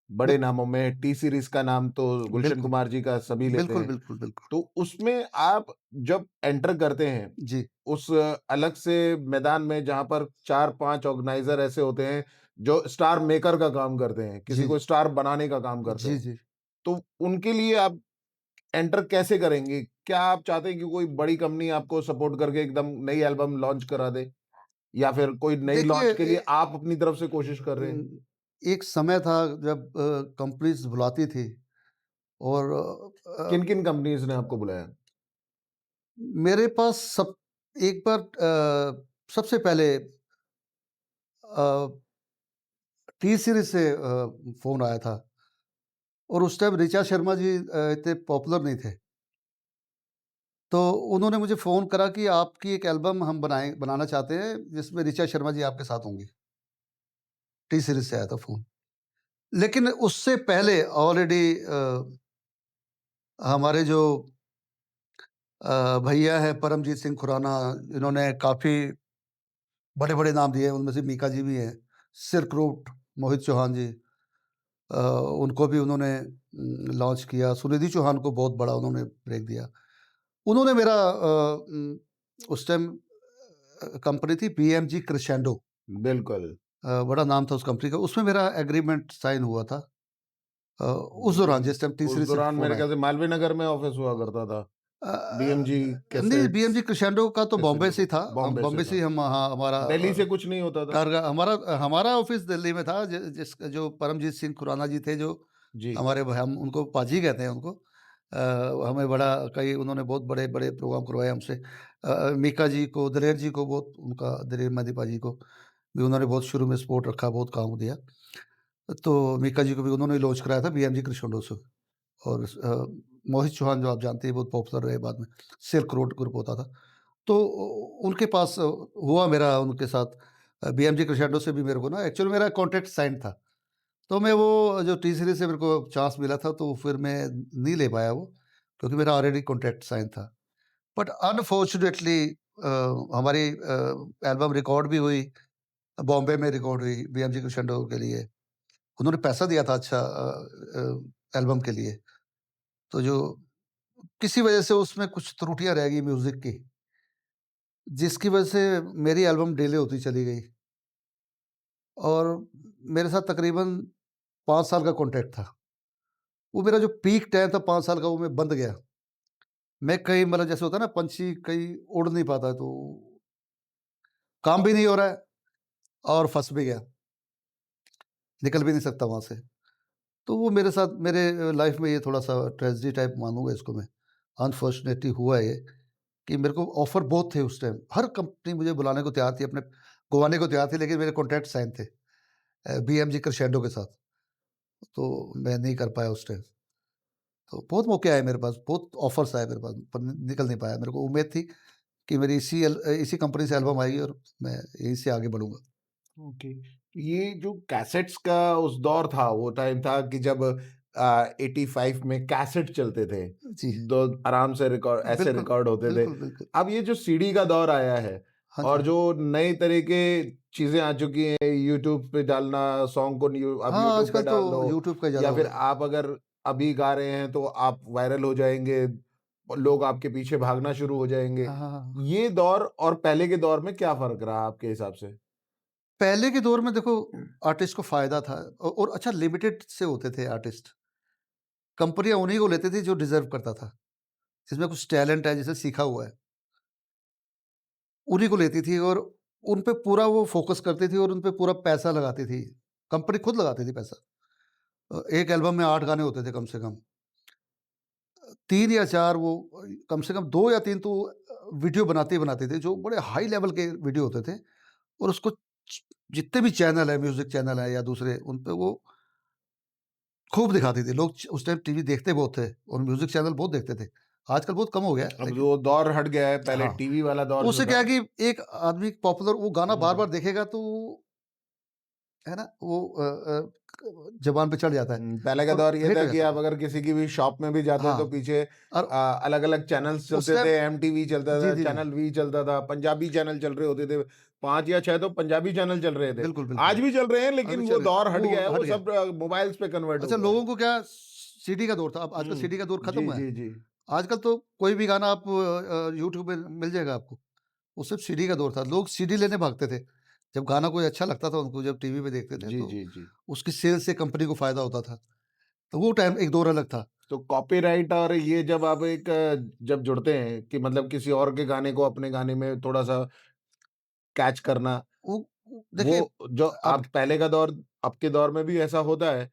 बड़े बिल नामों में टी सीरीज़ का नाम तो गुलशन बिल्कुल। कुमार जी का सभी लेते बिल्कुल, हैं। बिल्कुल, बिल्कुल। तो उसमें आप जब एंटर करते हैं, जी, उस अलग से मैदान में जहाँ पर 4-5 ऑर्गेनाइज़र ऐसे होते हैं, जो स्टार मेकर का काम करते हैं, किसी जी, को स्टार बनाने का काम करते जी, हैं। जी। तो उनके लिए आप एंटर कैसे करेंगे? क्या आप चाहते हैं कि कोई बड़ी कंपनी आपको सपोर्ट करके एकदम नई एल्बम लॉन्च करा दे? या फिर कोई नई देखिए लॉन्च के लिए आप अपनी तरफ से कोशिश कर रहे हैं? एक समय था जब कंपनीज़ बुलाती थी और किन-किन कंपनीज़ ने आपको बुलाया? मेरे पास सब एक बार सबसे पहले टी सीरीज़ से फ़ोन आया था और उस टाइम ऋचा शर्मा जी इतने पॉपुलर नहीं थे। तो उन्होंने मुझे फ़ोन करा कि आपकी एक एल्बम हम बनाना चाहते हैं जिसमें ऋचा शर्मा जी आपके साथ होंगी। टी सीरीज़ से आया था फ़ोन। लेकिन उससे पहले ऑलरेडी हमारे जो भैया हैं परमजीत सिंह खुराना, इन्होंने काफ़ी बड़े-बड़े नाम दिए हैं, उनमें से मीका जी भी हैं, सिल्क रूट, मोहित चौहान जी, उनको भी उन्होंने लॉन्च किया, सुनिधि चौहान को बहुत बड़ा उन्होंने ब्रेक दिया। उन्होंने मेरा उस टाइम कंपनी थी बीएमजी क्रेसेंडो, बिल्कुल। बड़ा नाम था उस कंपनी का, उसमें मेरा एग्रीमेंट साइन हुआ था। उस दौरान जिस टाइम उस तीसरी सिर्फ दौरान फ़ोन मेरे आए। ख्याल से मालवीय नगर में ऑफिस हुआ करता था। बीएमजी नहीं, कैसेट्स बीएमजी क्रेसेंडो का तो बॉम्बे से ही क्रेसेंडो था। हम बॉम्बे से बॉम्बे से था। ही हम, हाँ, हमारा दिल्ली से कुछ नहीं होता था? हमारा हमारा ऑफिस दिल्ली में था। जो परमजीत सिंह खुराना जी थे, जो जी। हमारे हम उनको पाजी कहते हैं उनको। हमें बड़ा कई उन्होंने बहुत बड़े बड़े प्रोग्राम करवाए हमसे। मीका जी को, दिलेर जी को बहुत, उनका दिलेर मेहंदी पाजी को भी उन्होंने बहुत शुरू में सपोर्ट रखा, बहुत काम दिया। तो मीका जी को भी उन्होंने लॉन्च कराया था बीएमजी क्रेसेंडो से। और मोहित चौहान जो आप जानते हैं बहुत पॉपुलर रहे बाद में, सिल्क रोड ग्रुप होता था। तो उनके पास हुआ मेरा उनके साथ बीएमजी क्रेसेंडो से भी मेरे को ना एक्चुअली मेरा कॉन्ट्रैक्ट साइन था। तो मैं वो जो टी सीरीज़ से मेरे को चांस मिला था, तो फिर मैं नहीं ले पाया वो, क्योंकि मेरा ऑलरेडी कॉन्ट्रैक्ट साइन था। बट अनफॉर्चुनेटली हमारी एल्बम रिकॉर्ड भी हुई, बॉम्बे में रिकॉर्ड हुई बीएमजी क्रेसेंडो के लिए। उन्होंने पैसा दिया था अच्छा एल्बम के लिए। तो जो किसी वजह से उसमें कुछ त्रुटियाँ रह गई म्यूज़िक की, जिसकी वजह से मेरी एल्बम डिले होती चली गई। और मेरे साथ तकरीबन 5 साल का कॉन्ट्रैक्ट था। वो मेरा जो पीक टाइम था 5 साल का, वो मैं बंद गया। मैं कहीं मतलब जैसे होता है ना, पंछी कहीं उड़ नहीं पाता, तो काम भी नहीं हो रहा है और फँस भी गया, निकल भी नहीं सकता वहाँ से। तो वो मेरे साथ मेरे लाइफ़ में ये थोड़ा-सा ट्रेजेडी टाइप मानूँगा इसको मैं। अनफॉर्चुनेटली हुआ ये कि मेरे को ऑफ़र बहुत थे उस टाइम। हर कंपनी मुझे बुलाने को तैयार थी, अपने गुवाने को तैयार थी, लेकिन मेरे कॉन्ट्रैक्ट साइन थे बीएमजी क्रेसेंडो के साथ। तो मैं नहीं कर पाया उस टाइम। तो बहुत मौके आए मेरे पास, बहुत ऑफ़र्स आए मेरे पास, पर निकल नहीं पाया। मेरे को उम्मीद थी कि मेरी इसी कंपनी से एल्बम आएगी और मैं यहीं से आगे बढ़ूँगा। ओके। ये जो कैसेट्स का उस दौर था, वो टाइम था कि जब 85 में कैसेट चलते थे। जी। दो आराम से रिकॉर्ड ऐसे बिल्कुल, रिकॉर्ड होते थे। बिल्कुल, बिल्कुल। अब ये जो सीडी का दौर आया है हाँ और जी। जो नए तरह के चीज़ें आ चुकी हैं, यूट्यूब पे डालना, सॉन्ग को आप हाँ, यूट्यूब पे आजकल तो डाल दो यूट्यूब का ज़्यादा या हो फिर गया। आप अगर अभी गा रहे हैं तो आप वायरल हो जाएँगे, लोग आपके पीछे भागना शुरू हो जाएँगे। हाँ, हाँ, हाँ। ये दौर और पहले के दौर में क्या फ़र्क रहा आपके हिसाब से? पहले के दौर में देखो, आर्टिस्ट को फ़ायदा था, और अच्छा लिमिटेड से होते थे आर्टिस्ट। कंपनियाँ उन्हीं को लेती थी जो डिज़र्व करता था, जिसमें कुछ टैलेंट है, जिसे सीखा हुआ है, उन्हीं को लेती थी और उन पे पूरा वो फ़ोकस करती थी और उन पे पूरा पैसा लगाती थी। कंपनी खुद लगाती थी पैसा। एक एल्बम में 8 गाने होते थे कम से कम। 3 या 4 वो कम से कम 2 या 3 तो वीडियो बनाते ही बनाते थे, जो बड़े हाई लेवल के वीडियो होते थे, और उसको जितने भी चैनल है, म्यूज़िक चैनल है या दूसरे, उन पे वो खूब दिखाती थी। लोग उस टाइम टीवी देखते बहुत थे और म्यूज़िक चैनल बहुत देखते थे। आजकल बहुत कम हो गया है, अब लेकिन वो दौर हट गया है, पहले हाँ, टीवी वाला तो दौर जो उससे क्या था। है कि एक आदमी पॉपुलर वो गाना हुँ, बार-बार देखेगा, तो है ना, वो ज़ुबान पे चढ़ जाता है पहले का और दौर ये हिट था हो कि जाता आप है। अगर किसी की भी शॉप में भी जाते हाँ, तो पीछे और अलग-अलग चैनल्स उस चलते टाइम थे, एमटीवी चलता जी, था, जी, जी। चैनल वी चलता था, पंजाबी चैनल चल रहे होते थे, 5 या 6 तो पंजाबी चैनल चल रहे थे। बिल्कुल, बिल्कुल। आज भी चल रहे हैं अभी लेकिन वो चले दौर हट वो गया है, हट वो गया। सब मोबाइल्स पे कन्वर्ट हो अच्छा, गया है। लोगों को क्या सीडी का दौर था, अब आजकल सीडी का दौर खत्म जी, हुआ है। जी, जी। आजकल तो कोई भी गाना आप यूट्यूब पे मिल जाएगा आपको। वो सिर्फ़ सीडी का दौर था। लोग सीडी लेने भागते थे। जब गाना कोई अच्छा लगता था उनको, जब टीवी पे देखते थे, जी, तो जी, जी। उसकी सेल से कंपनी को फ़ायदा होता था। तो वो टाइम एक दौर अलग था। तो कॉपीराइट और ये जब आप जब जुड़ते हैं कि मतलब किसी और के गाने को अपने गाने में थोड़ा-सा कैच करना, वो वो देखिए, जो अब आप पहले का दौर अब के दौर में भी ऐसा होता है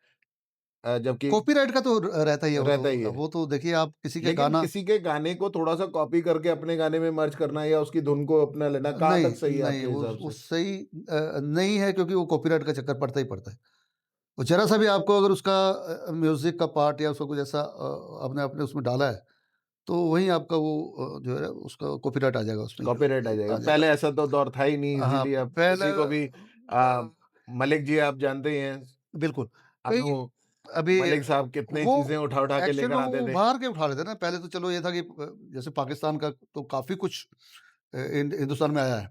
जबकि कॉपीराइट का तो रहता ही है, रहता ही है। वो तो देखिए, आप किसी के लेकिन गाना किसी के गाने को थोड़ा-सा कॉपी करके अपने गाने में मर्ज करना या उसकी धुन को अपना लेना कहाँ नहीं, तक सही है नहीं, आपके हिसाब वो से? सही नहीं है, क्योंकि वो कॉपीराइट का चक्कर पड़ता ही पड़ता है। और ज़रा-सा भी आपको अगर उसका म्यूज़िक का पार्ट या उसका कुछ ऐसा आपने आपने उसमें डाला है, तो वहीं आपका वो जो है उसका कॉपीराइट आ जाएगा उसमें, कॉपीराइट आ जाएगा। आ जाएगा। पहले ऐसा तो दौर था ही नहीं हाँ, इज़िली अब पहले किसी को भी मलिक जी आप जानते ही हैं, बिल्कुल। कई अनु अभी मलिक साहब कितनी वो चीजें उठा-उठा के एक्चुअल लेकर में आते वो थे। बाहर के उठा लेते ना, पहले तो चलो ये था कि जैसे पाकिस्तान का तो काफ़ी कुछ हिंदुस्तान में आया है,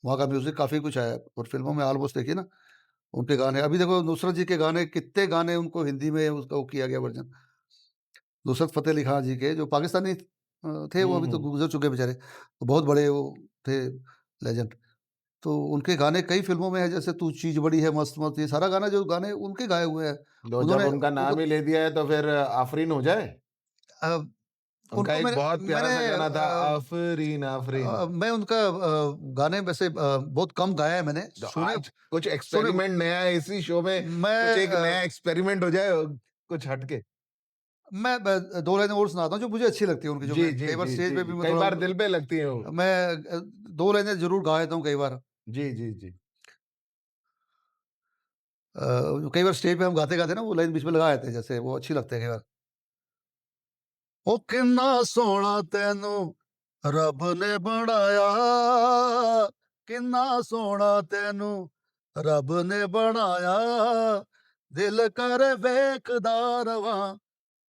वहाँ का म्यूज़िक काफ़ी कुछ आया है और फ़िल्मों में ऑलमोस्ट देखिए ना, उनके गाने अभी देखो नुसरत जी के गाने कितने गाने उनको हिंदी में उसका वो किया गया वर्ज़न। नुसरत फ़तेह अली खान जी के जो पाकिस्तानी थे वो हुँ, अभी तो हुँ। गुज़र चुके बेचारे, बहुत बड़े वो थे लेजेंड। तो उनके गाने कई फ़िल्मों में हैं जैसे तू चीज़ बड़ी है मस्त मस्त ये सारा गाना जो गाने उनके गाए हुए हैं। तो जब उन्होंने उनका नाम उनको ही ले दिया है तो फिर आफ़रीन हो जाए? अ, उनका उनको एक मैंने बहुत प्यारा मैंने सा गाना था आफ़रीन आफ़रीन। मैं उनका गाने वैसे बहुत कम गाया है मैंने, तो सुने आज कुछ सुने एक्सपेरिमेंट नया इसी शो में कुछ मैं एक नया एक्सपेरिमेंट हो जाए कुछ हटके। मैं 2 लाइनें और सुनाता हूँ जो मुझे अच्छी लगती है उनकी, जो जी, मैं जी, कई बार जी, स्टेज जी। पे भी मैं कई थोड़ा बार दिल पे लगती है वो। मैं 2 लाइनें ज़रूर गा देता हूँ कई बार। जी, जी, जी। कई बार स्टेज पे हम गाते-गाते ना वो लाइन बीच में लगा देते हैं जैसे वो अच्छी लगती है कई बार। ओ किन्ना सोहना तैनू रब ने बनाया, किन्ना सोहना तैनू रब ने बनाया, दिल कर वेखदा रवां,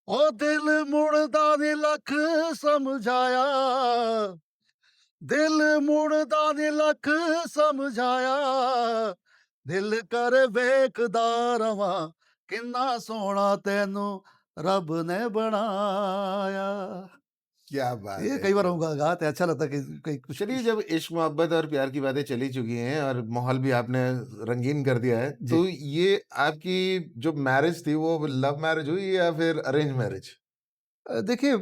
ओ दिल मुड़दा नी लख समझाया, दिल मुड़दा नी लख समझाया, दिल कर वेखदा रवां, किन्ना सोहना तैनू रब ने बनाया। क्या बात ये है! कई बार क्या हम बात गाते हैं, अच्छा लगता है कि कहीं कुछ चलिए कुछ जब इश्क मोहब्बत और प्यार की बातें चली चुकी हैं और माहौल भी आपने रंगीन कर दिया है, जी। तो ये आपकी जो मैरिज थी वो लव मैरिज हुई या फिर अरेंज मैरिज? देखिए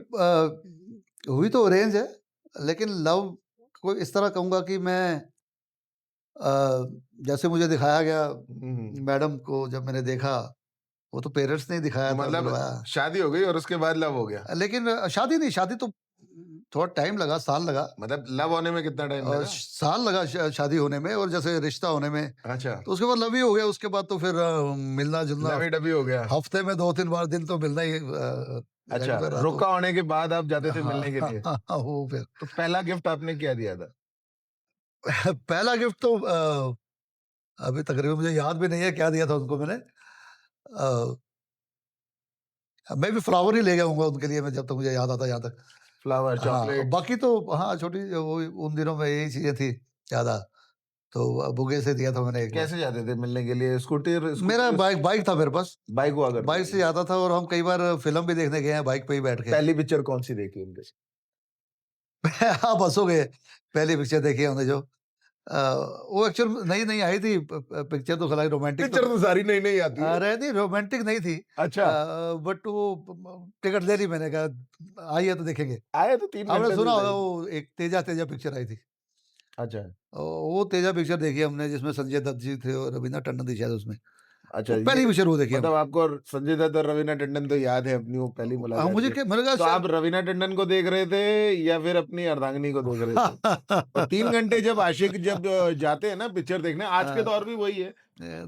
हुई तो अरेंज है, लेकिन लव को इस तरह कहूँगा कि मैं जैसे मुझे दिखाया गया हुँ, हुँ। मैडम को जब मैंने देखा, वो तो पेरेंट्स ने ही दिखाया था, मतलब बुलवाया। शादी हो गई और उसके बाद लव हो गया। लेकिन शादी नहीं, शादी तो थोड़ा टाइम लगा, साल लगा। मतलब लव होने में कितना टाइम लगा? साल लगा शादी होने में और जैसे रिश्ता होने में, अच्छा, तो उसके बाद लव ही हो गया, उसके बाद तो फिर मिलना-जुलना लवी-डवी हो गया। हफ्ते में 2-3 बार दिन तो मिलना ही अच्छा, रेगुलर रहा तो रुका होने के बाद आप जाते थे हाँ, मिलने के लिए। वो फिर तो पहला गिफ्ट आपने क्या दिया था? पहला गिफ्ट तो अभी तकरीबन मुझे याद भी नहीं है क्या दिया था उनको मैंने। मैं भी फ्लावर ही ले गया होऊँगा उनके लिए मैं जब तक मुझे याद आता है यहाँ तक। फ्लावर, हाँ, चॉकलेट्स। बाकी तो हाँ, छोटी वो उन दिनों में यही चीज़ें थी ज़्यादा, तो बुके से दिया था मैंने एक बार। कैसे जाते थे मिलने के लिए? स्कूटर मेरा स्कूटी बाइक बाइक था मेरे पास, बाइक हुआ करती बाइक से थी। जाता था और हम कई बार फ़िल्म भी देखने गए हैं बाइक पे ही बैठ के। पहली पिक्चर कौन-सी देखी उनके साथ? आप हँसोगे, पहली पिक्चर देखी है हमने जो वो एक्चुअल नई-नई आई थी पिक्चर तो खैर रोमांटिक तो पिक्चर तो सारी नई-नई आती है। अरे नहीं रोमांटिक नहीं थी अच्छा, बट वो टिकट ले ली मैंने कहा आई है तो देखेंगे। आए तो 3 आपने घंटे सुना से होगा सही। वो एक तेजा तेजा पिक्चर आई थी। अच्छा, वो तेजा पिक्चर देखी हमने जिसमें संजय दत्त जी थे और रवीना टंडन थी शायद उसमें। अच्छा वो ये पहली पिक्चर वो देखी मतलब हमने। आपको संजय दत्त और रवीना टंडन तो याद है अपनी वो पहली मुलाकात मुझे के। क्या मैंने कहा तो आप शायद रवीना टंडन को देख रहे थे या फिर अपनी अर्धांगिनी को देख रहे थे? और 3 घंटे जब आशिक जब जाते हैं ना पिक्चर देखने, आज के दौर भी वही है।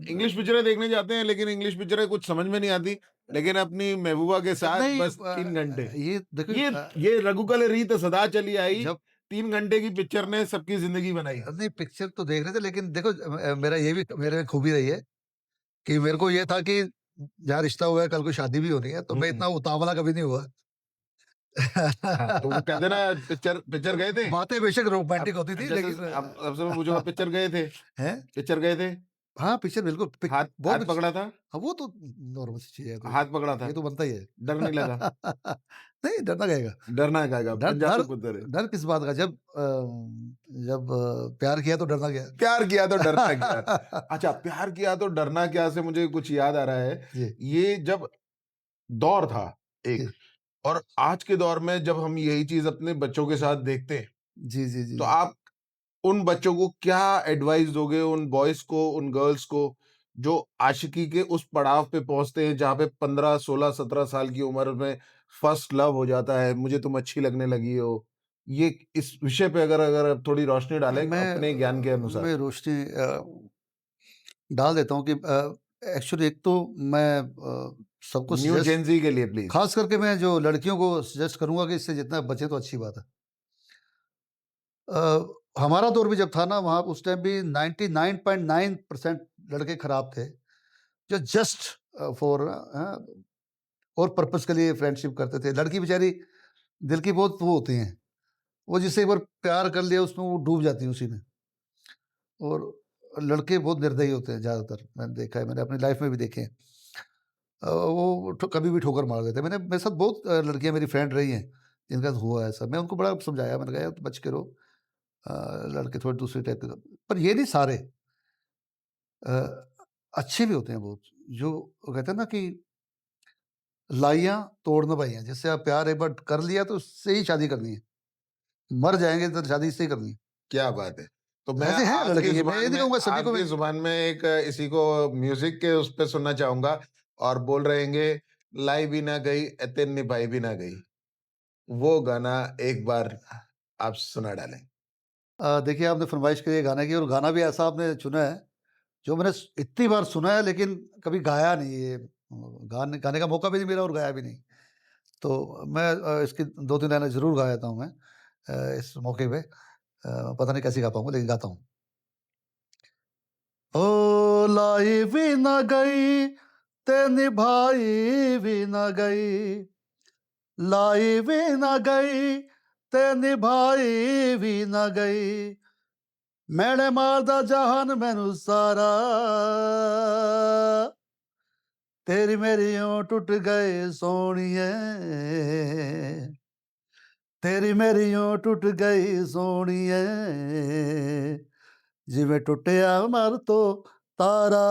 इंग्लिश पिक्चरें देखने जाते हैं लेकिन इंग्लिश पिक्चरें कुछ समझ में नहीं आती। लेकिन अपनी महबूबा के साथ नहीं बस 3 घंटे। ये देखो ये ये रघुकुल रीत सदा चली आई। जब 3 घंटे की पिक्चर ने सबकी ज़िंदगी बनाई। नहीं पिक्चर तो देख रहे थे लेकिन देखो मेरा ये भी मेरे में खूबी रही है कि मेरे को ये था कि जहाँ रिश्ता हुआ है कल को शादी भी होनी है तो मैं हुँ। इतना उतावला कभी नहीं हुआ। हाँ, तो वो कहते हैं ना पिक्चर पिक्चर गए थे? बातें बेशक अब रोमांटिक होती थी जैसे लेकिन अब आपसे मैं पूछूँगा पिक्चर गए थे? हैं? पिक्चर गए थे? हाँ, पिक्चर बिल्कुल हाथ वो हाथ पकड़ा था? हाँ, वो तो नॉर्मल सी चीज़ है तो हाथ पकड़ा था? ये तो बनता ही है। डर नहीं लगा? नहीं डरना क्या है? डरना काहेगा? डर डर पंजाबी पुत्र है। डर किस बात का जब प्यार किया तो डरना क्या? प्यार किया तो डरना क्या? अच्छा प्यार किया तो डरना क्या से मुझे कुछ याद आ रहा है। जी, ये जब दौर था एक जी। और आज के दौर में जब हम यही चीज़ अपने बच्चों के साथ देखते हैं, जी, जी, जी, तो जी। आप उन बच्चों को क्या एडवाइस दोगे, उन बॉयज़ को, उन गर्ल्स को, जो आशिकी के उस पड़ाव पे पहुँचते हैं, जहाँ पे 15, 16, 17 साल की उम्र में फर्स्ट लव हो जाता है, मुझे तुम अच्छी लगने लगी हो। ये इस विषय पे अगर अगर आप थोड़ी रोशनी डालें अपने ज्ञान के अनुसार। मैं रोशनी डाल देता हूँ कि एक्चुअली एक तो मैं सबको न्यू सजेस्ट जेन ज़ी के लिए प्लीज़। खास करके मैं जो लड़कियों को सजेस्ट करूँगा कि इससे जितना बचें तो अच्छी बात है। हमारा दौर भी जब था ना वहाँ उस टाइम भी 99.9% लड़के खराब थे, जो जस्ट फॉर और पर्पस के लिए फ्रेंडशिप करते थे। लड़की बेचारी दिल की बहुत वो होती हैं, वो जिससे एक बार प्यार कर लिया उसमें वो डूब जाती हैं उसी में। और लड़के बहुत निर्दयी होते हैं ज़्यादातर, मैंने देखा है, मैंने अपनी लाइफ में भी देखे हैं। वो कभी भी ठोकर मार देते हैं। मैंने मेरे साथ बहुत लड़कियाँ मेरी फ्रेंड रही हैं, जिनके साथ हुआ है ऐसा। मैं उनको बड़ा समझाया, मैंने कहा यार बच के रहो, अ, लड़के थोड़े दूसरे टाइप के, पर ये नहीं सारे अ, अच्छे भी होते हैं बहुत, जो वो कहते हैं ना कि लाइयाँ तोड़ निभाइयाँ, जिससे आप प्यार एक बार कर लिया तो उससे ही शादी करनी है, मर जाएँगे तो शादी इससे ही करनी है। क्या बात है! तो मैं ऐसे हैं लड़के, ये मैं ये नहीं कहूँगा सभी को आपकी मैं। ज़ुबान में एक इसी को म्यूज़िक के उस पे सुनना चाहूँगा और बोल रहेंगे, लाई भी ना गई, एते निभाई भी ना गई। वो गाना एक बार आप सुना डालें। देखिए आपने फ़रमाइश की है गाने की, और गाना भी ऐसा आपने चुना है, जो मैंने इतनी बार सुना है लेकिन कभी गाया नहीं है। गाने गाने का मौका भी नहीं मिला और गाया भी नहीं। तो मैं इसकी 2-3 लाइनें ज़रूर गा देता हूँ मैं इस मौके पे। पता नहीं कैसे गा पाऊँगा लेकिन गाता हूँ। ओ लाई भी ना गई, ते निभाई भी ना गई, लाई भी ना गई, ते निभाई भी ना गई। मैंने मारदा जहान मैनू सारा, तेरी मेरी यूं टूट गए सोनिए, तेरी मेरी यूं टूट गई सोनिए, जिवें टुटिया मर तो तारा,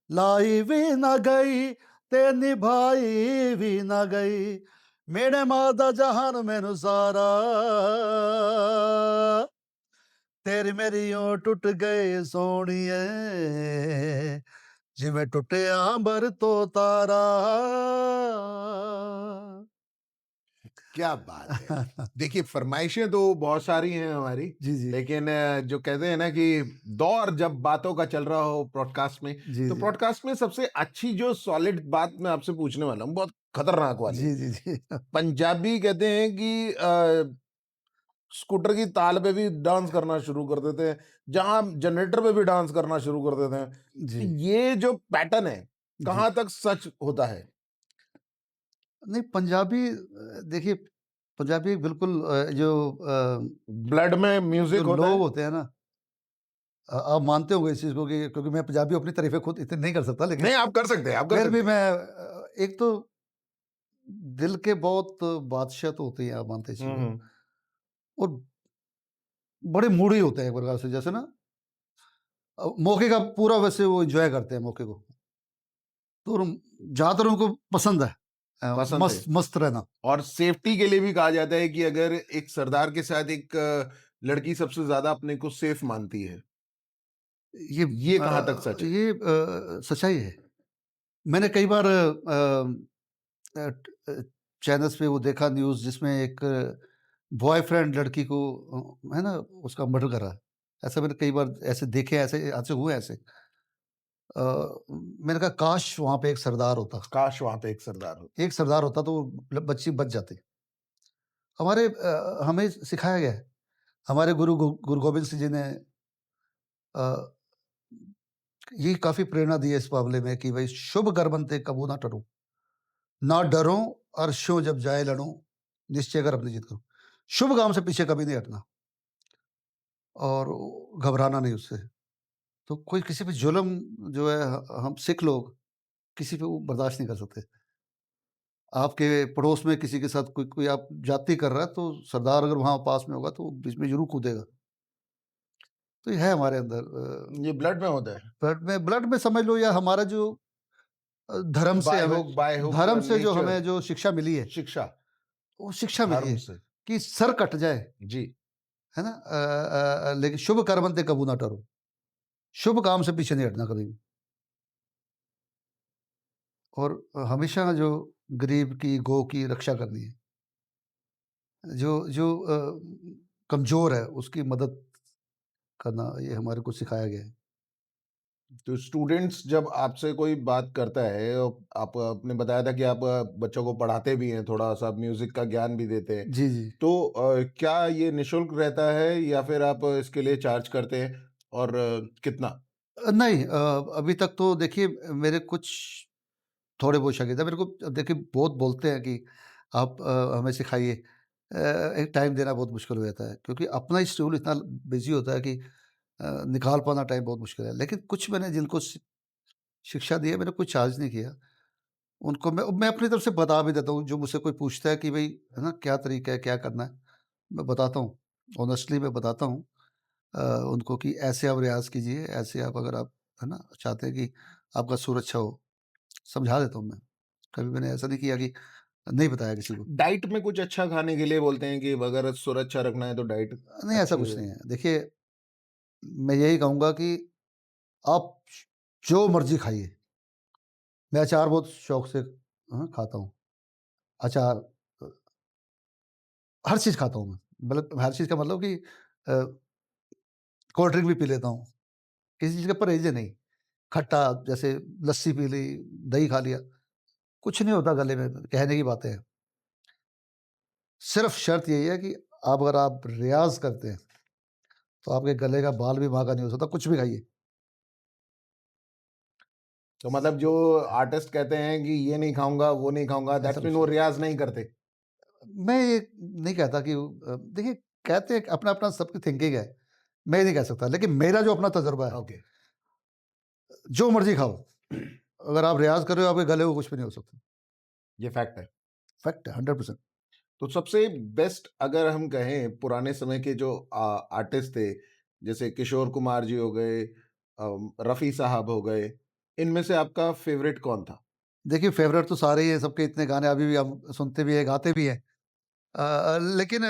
लाई भी ना गई ते निभाई भी ना गई। मेरे माँ दा जहान मैनू सारा, तेरी मेरी यूं टूट गए सोनिए, जिवें टुटिया अंबर तो तारा। क्या बात है! देखिए, फ़रमाइशें तो बहुत सारी हैं हमारी, जी, जी। लेकिन जो कहते हैं ना कि दौर जब बातों का चल रहा हो पॉडकास्ट में, जी, तो जी। पॉडकास्ट में सबसे अच्छी जो सॉलिड बात मैं आपसे पूछने वाला हूँ, बहुत खतरनाक वाली। जी, जी, जी। पंजाबी कहते हैं कि स्कूटर की ताल पे भी डांस करना शुरू कर देते हैं, जहाँ जनरेटर पे भी डांस करना शुरू कर देते हैं। तो जी, ये जो पैटर्न है, जी। कहाँ तक सच होता है? नहीं पंजाबी देखिए पंजाबी बिल्कुल ब्लड में जो म्यूज़िक होता लोग है? होते हैं ना, आप मानते होंगे इस चीज़ को कि क्योंकि मैं पंजाबी अपनी तारीफ़ें खुद इतनी नहीं कर सकता लेकिन नहीं, आप कर सकते हैं, आप कर फिर भी सकते हैं। मैं एक तो दिल के बहुत बादशाह तो होते हैं, आप मानते हैं इस चीज़ हुँ, को, हुँ। और बड़े मूडी होते हैं एक प्रकार से, जैसे ना मौके का पूरा वैसे वो एन्जॉय करते हैं मौके को। तो ज़्यादातर उनको पसंद है पसंद है। मस्त मस्त रहना। और सेफ्टी के लिए भी कहा जाता है कि अगर एक सरदार के साथ एक लड़की सबसे ज़्यादा अपने को सेफ मानती है। ये ये कहाँ तक सच है? सच्चाई है। मैंने कई बार चैनल्स पे वो देखा न्यूज़ जिसमें एक बॉयफ्रेंड लड़की को है ना उसका मर्डर करा। ऐसा मैंने कई बार ऐसे देखे, ऐसे हादसे हुए हैं ऐसे। अ, मैंने कहा काश वहाँ पे एक सरदार होता। काश वहाँ पे एक सरदार होता। एक सरदार होता तो वो बच्ची बच जाती। हमें सिखाया गया है। हमारे गुरु गोविंद सिंह जी ने अ, ये काफ़ी प्रेरणा दी है इस मामले में कि भई शुभ कर्मंते कबू ना टरूँ। ना डरूँ अरशों जब जाए लड़ूँ, निश्चय कर अपनी जीत करूँ। शुभ काम से पीछे कभी नहीं हटना और घबराना नहीं उससे। तो कोई किसी पे ज़ुल्म जो है हम सिख लोग किसी पे वो बर्दाश्त नहीं कर सकते। आपके पड़ोस में किसी के साथ कोई कोई आप ज़्यादती कर रहा है तो सरदार अगर वहाँ पास में होगा तो वो बीच में ज़रूर कूदेगा। तो ये है हमारे अंदर ये ब्लड में होता है। ब्लड में समझ लो या हमारा जो धर्म से हमें बाय हुक जो नेचर हमें जो शिक्षा मिली है, शिक्षा, वो शिक्षा मिली धर्म है से। कि सर कट जाए, जी। है ना? लेकिन शुभ कर्मंते कबू ना टरो। शुभ काम से पीछे नहीं हटना कभी भी। और हमेशा जो गरीब की, गौ की रक्षा करनी है। जो जो कमज़ोर है उसकी मदद करना ये हमारे को सिखाया गया है। तो स्टूडेंट्स जब आपसे कोई बात करता है, आप आपने बताया था कि आप बच्चों को पढ़ाते भी हैं, थोड़ा-सा म्यूज़िक का ज्ञान भी देते हैं। जी, जी। तो क्या ये निःशुल्क रहता है या फिर आप इसके लिए चार्ज करते हैं और कितना? नहीं, अभी तक तो देखिए मेरे कुछ थोड़े बहुत शागिर्द हैं। मेरे को देखिए बहुत बोलते हैं कि आप हमें सिखाइए। एक टाइम देना बहुत मुश्किल हो जाता है क्योंकि अपना ही शेड्यूल इतना बिज़ी होता है कि निकाल पाना टाइम बहुत मुश्किल है। लेकिन कुछ मैंने जिनको शिक्षा दी है, मैंने कोई चार्ज नहीं किया। उनको मैं अपनी तरफ से बता भी देता हूँ, जो मुझसे कोई पूछता है कि भई है ना, क्या तरीका है, क्या करना है? मैं बताता हूँ, ऑनेस्टली मैं बताता हूँ अ, उनको कि ऐसे आप रियाज़ कीजिए, ऐसे आप अगर आप है ना, चाहते हैं कि आपका सुर अच्छा हो, समझा देता हूँ मैं। कभी मैंने ऐसा नहीं किया कि नहीं बताया किसी को। डाइट में कुछ अच्छा खाने के लिए बोलते हैं कि अगर सुर अच्छा रखना है तो डाइट नहीं, ऐसा अच्छी कुछ नहीं है। देखिए, मैं यही कहूँगा कि आप जो मर्ज़ी खाइए। मैं अचार बहुत शौक से खाता हूँ। अचार हर चीज़ खाता हूँ मैं। मतलब हर चीज़ का मतलब कि कोल्ड ड्रिंक भी पी लेता हूँ। किसी चीज़ का परहेज़ ही नहीं। खट्टा जैसे लस्सी पी ली, दही खा लिया, कुछ नहीं होता गले में, कहने की बातें हैं। सिर्फ़ शर्त यही है कि अगर आप रियाज़ करते हैं, तो आपके गले का बाल भी वहाँ का नहीं हो सकता, कुछ भी खाइए। तो मतलब जो आर्टिस्ट कहते हैं कि ये नहीं खाऊँगा, वो नहीं खाऊँगा, ऐसा दैट्स मीन कुछ वो नहीं। रियाज़ नहीं करते। मैं ये नहीं कहता कि देखिए, कहते हैं अपना-अपना सबकी थिंकिंग है। मैं ये नहीं कह सकता, लेकिन मेरा जो अपना तजुर्बा है, ओके। जो मर्ज़ी खाओ, अगर आप रियाज़ कर रहे हो, आपके गले को कुछ भी नहीं हो सकता। ये फैक्ट है। फैक्ट है, 100%। तो सबसे बेस्ट अगर हम कहें पुराने समय के जो आर्टिस्ट थे, जैसे किशोर कुमार जी हो गए, रफ़ी साहब हो गए, इनमें से आपका फ़ेवरेट कौन था? देखिए, फ़ेवरेट तो सारे ही हैं, सबके इतने गाने अभी भी हम सुनते भी हैं, गाते भी हैं। लेकिन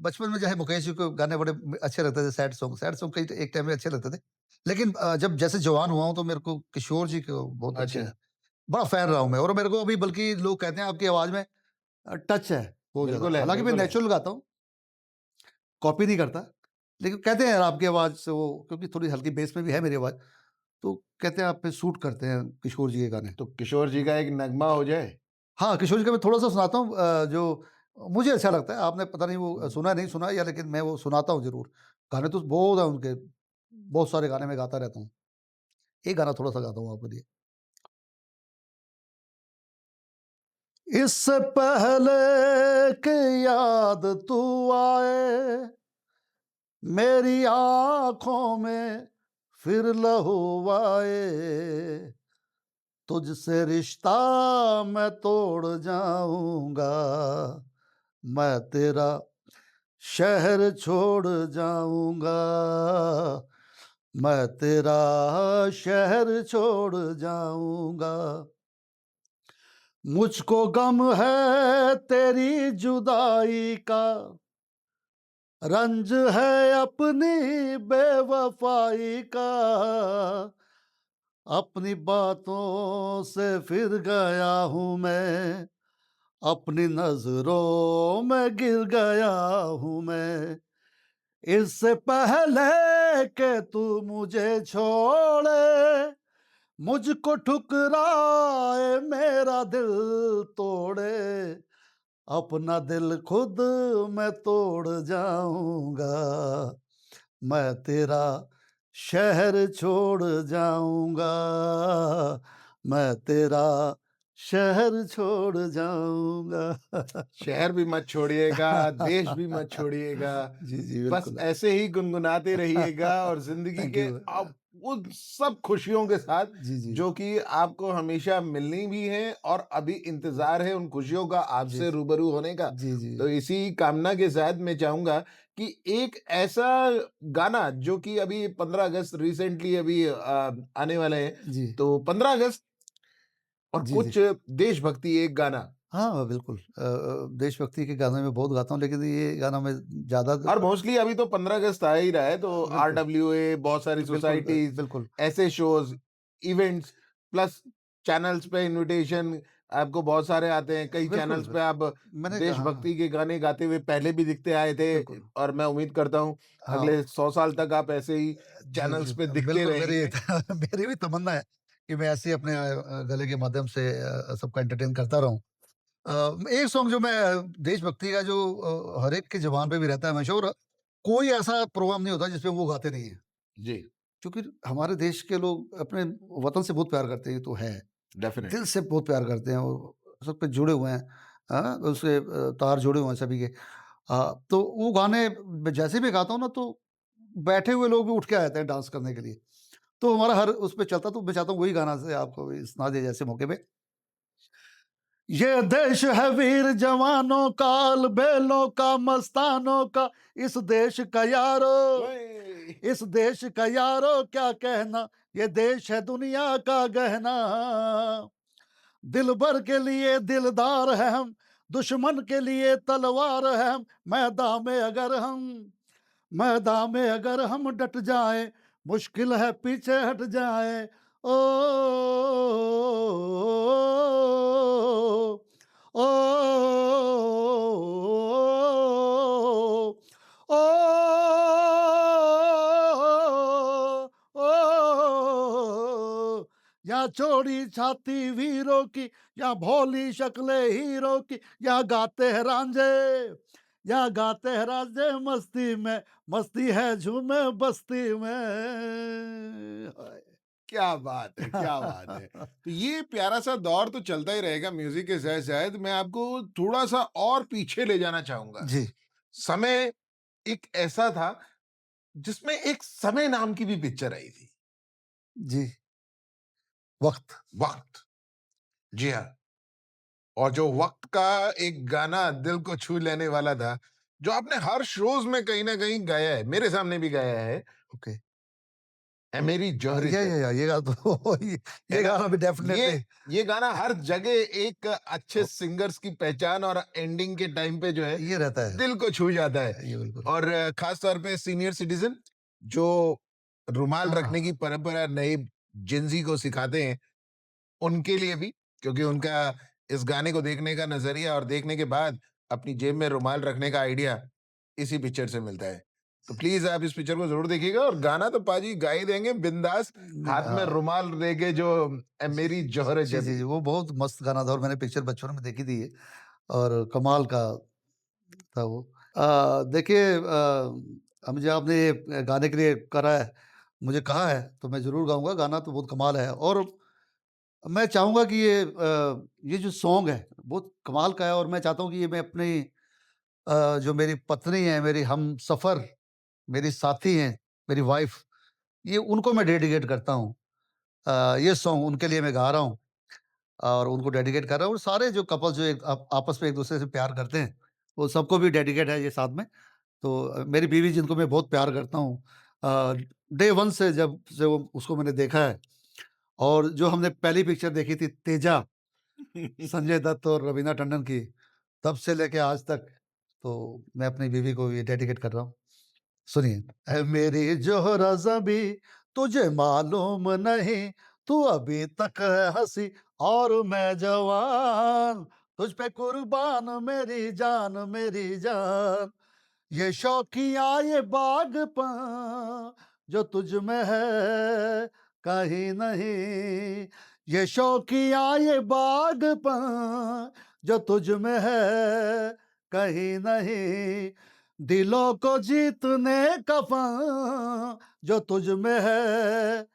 बचपन में जो है मुकेश जी के गाने बड़े अच्छे लगते थे, सैड सॉन्ग कई एक टाइम में अच्छे लगते थे। लेकिन जब जैसे जवान हुआ हूँ तो मेरे को किशोर जी को बहुत अच्छे अच्छा, बड़ा फ़ैन रहा हूँ मैं, और मेरे को अभी बल्कि लोग कहते हैं आपकी आवाज़ में टच है बहुत ज़्यादा। हालाँकि मैं बिल्कुल है। नेचुरल गाता हूँ, कॉपी नहीं करता। लेकिन कहते हैं यार आपकी आवाज़ से वो, क्योंकि थोड़ी हल्की बेस में भी है मेरी आवाज़, तो कहते हैं आप पे सूट करते हैं किशोर जी के गाने। तो किशोर जी का एक नगमा हो जाए? हाँ, किशोर जी का मैं थोड़ा-सा सुनाता हूँ, जो मुझे अच्छा लगता है। आपने पता नहीं वो हुँ। सुना नहीं सुना, या लेकिन मैं वो सुनाता हूँ ज़रूर। गाने तो बहुत हैं उनके, बहुत सारे गाने मैं गाता रहता हूँ। एक गाना थोड़ा-सा गाता हूँ आपके लिए। इससे पहले कि याद तू आए, मेरी आँखों में फिर लहू आए, तुझसे रिश्ता मैं तोड़ जाऊँगा, मैं तेरा शहर छोड़ जाऊँगा, मैं तेरा शहर छोड़ जाऊँगा। मुझको गम है तेरी जुदाई का, रंज है अपनी बेवफ़ाई का, अपनी बातों से फिर गया हूँ मैं, अपनी नज़रों में गिर गया हूँ मैं। इससे पहले कि तू मुझे छोड़े, मुझको ठुकराए मेरा दिल तोड़े, अपना दिल खुद मैं तोड़ जाऊँगा, मैं तेरा शहर छोड़ जाऊँगा, मैं तेरा शहर छोड़ जाऊँगा। शहर भी मत छोड़िएगा, देश भी मत छोड़िएगा। जी, जी, बस बिल्कुल। ऐसे ही गुनगुनाते रहिएगा और ज़िंदगी थैंक के यू। आप उन सब खुशियों के साथ जी, जी। जो कि आपको हमेशा मिलनी भी है और अभी इंतज़ार है उन खुशियों का जी, आपसे रूबरू होने का। जी, जी, तो इसी कामना के साथ मैं चाहूँगा कि एक ऐसा गाना जो कि अभी 15 अगस्त रिसेंटली अभी आने वाले हैं, जी, तो 15 अगस्त और जी, जी। कुछ देशभक्ति एक गाना हाँ, बिल्कुल। देशभक्ति के गाने मैं बहुत गाता हूँ, लेकिन ये गाना मैं ज़्यादा और मोस्टली अभी तो 15 अगस्त आ ही रहा है, तो बिल्कुल, आरडब्ल्यूए, बहुत सारी बिल्कुल, सोसाइटीज़, बिल्कुल, ऐसे शोज़, इवेंट्स प्लस चैनल्स पे इन्विटेशन आपको बहुत सारे आते हैं। कई बिल्कुल, चैनल्स पे आप मैंने कहा हाँ, देशभक्ति के गाने गाते हुए पहले भी दिखते आए थे बिल्कुल। और मैं उम्मीद करता हूँ हाँ, अगले 100 साल तक आप ऐसे ही जी, जी। चैनल्स पे दिखते बिल्कुल मेरी रहेंगे। मेरी भी तमन्ना है कि मैं ऐसे ही अपने गले के माध्यम से सबको एंटरटेन करता रहूँ। एक सॉन्ग जो मैं देशभक्ति का जो हर एक की ज़ुबान पे भी रहता है हमेशा, और कोई ऐसा प्रोग्राम नहीं होता जिसमें वो गाते नहीं हैं। जी, क्योंकि हमारे देश के लोग अपने वतन से बहुत प्यार करते हैं, ये तो है। दिल डेफिनेटली। से बहुत प्यार करते हैं और सब पे जुड़े हुए हैं। उससे तार जुड़े हुए हैं सभी के। तो वो गाने मैं जैसे भी गाता हूँ ना, तो बैठे हुए लोग भी उठ के आ जाते हैं डांस करने के लिए। तो हमारा हर उस पे चलता, तो मैं चाहता हूँ वही गाना से आपको भी सुना दिया जैसे मौके पे। ये देश है वीर जवानों का, अलबेलों का, मस्तानों का, इस देश का यारो, ओए! इस देश का यारो क्या कहना, ये देश है दुनिया का गहना। दिल भर के लिए दिलदार है हम, दुश्मन के लिए तलवार है हम। मैदान में अगर हम डट जाए, मुश्किल है पीछे हट जाए। ओ, ओ, ओ, ओ, या चौड़ी छाती वीरों की, या भोली शक्लें हीरो की, या गाते हैं रांझे, या गाते हैं रांझे मस्ती में, मस्ती है झूमे बस्ती में। हाय। क्या बात है, क्या बात है! तो ये प्यारा-सा दौर तो चलता ही रहेगा म्यूज़िक के साथ-साथ। मैं आपको थोड़ा-सा और पीछे ले जाना चाहूँगा। जी, समय एक ऐसा था जिसमें एक समय नाम की भी पिक्चर आई थी। जी, वक़्त। वक़्त। जी हाँ। और जो वक़्त का एक गाना दिल को छू लेने वाला था, जो आपने हर शोज़ में कहीं न कहीं गाया है, मेरे सामने भी गाया है, ओके। ऐ मेरी जौहरी ज़द। ये गाना तो है ये ना? गाना भी ये डेफ़िनेटली ये गाना हर जगह एक अच्छे ओ सिंगर्स की पहचान और एंडिंग के टाइम पे जो है, ये रहता है। दिल को छू जाता है। ये बिल्कुल। और ख़ास तौर पे सीनियर सिटीज़न जो रुमाल हाँ, रखने की परंपरा नए जेन ज़ी को सिखाते हैं, उनके लिए भी, क्योंकि उनका इस गाने को देखने का नज़रिया और देखने के बाद अपनी जेब में रुमाल रखने का आइडिया इसी पिक्चर से मिलता है। तो प्लीज़ आप इस पिक्चर को ज़रूर देखिएगा और गाना तो पाजी गा ही देंगे बिंदास, नहीं हाथ में रुमाल लेके जो मेरी जौहर जी, जद। जी, जी, वो बहुत मस्त गाना था और मैंने पिक्चर बचपन में देखी थी ये और कमाल का था वो। देखिए मुझे आपने ये गाने के लिए करा है, मुझे कहा है, तो मैं ज़रूर गाऊँगा, गाना तो बहुत कमाल है और मैं चाहूँगा कि ये जो सॉन्ग है, बहुत कमाल का है और मैं चाहता हूँ कि ये मैं अपनी जो मेरी पत्नी है, मेरी हमसफ़र, मेरी साथी हैं, मेरी वाइफ़, ये उनको मैं डेडिकेट करता हूँ। ये सॉन्ग उनके लिए मैं गा रहा हूँ और उनको डेडिकेट कर रहा हूँ और सारे जो कपल्स जो एक आपस में एक-दूसरे से प्यार करते हैं, वो सबको भी डेडिकेट है ये साथ में। तो मेरी बीवी जिनको मैं बहुत प्यार करता हूँ डे 1 से जब से वो उसको मैंने देखा है और जो हमने पहली पिक्चर देखी थी तेजा, संजय दत्त और रवीना टंडन की, तब से लेके आज तक, तो मैं अपनी बीवी को ये डेडिकेट कर रहा हूँ। सुनिए। ऐ मेरी ज़ोहरा ज़बी तुझे मालूम नहीं, तू अभी तक है हँसी और मैं जवान, तुझ पे कुर्बान मेरी जान। ये शौकिया ये बाग़पन जो तुझ में है कहीं नहीं, ये शौकिया ये बाग़पन जो तुझ में है कहीं नहीं, दिलों को जीतने का फ़न जो तुझ में है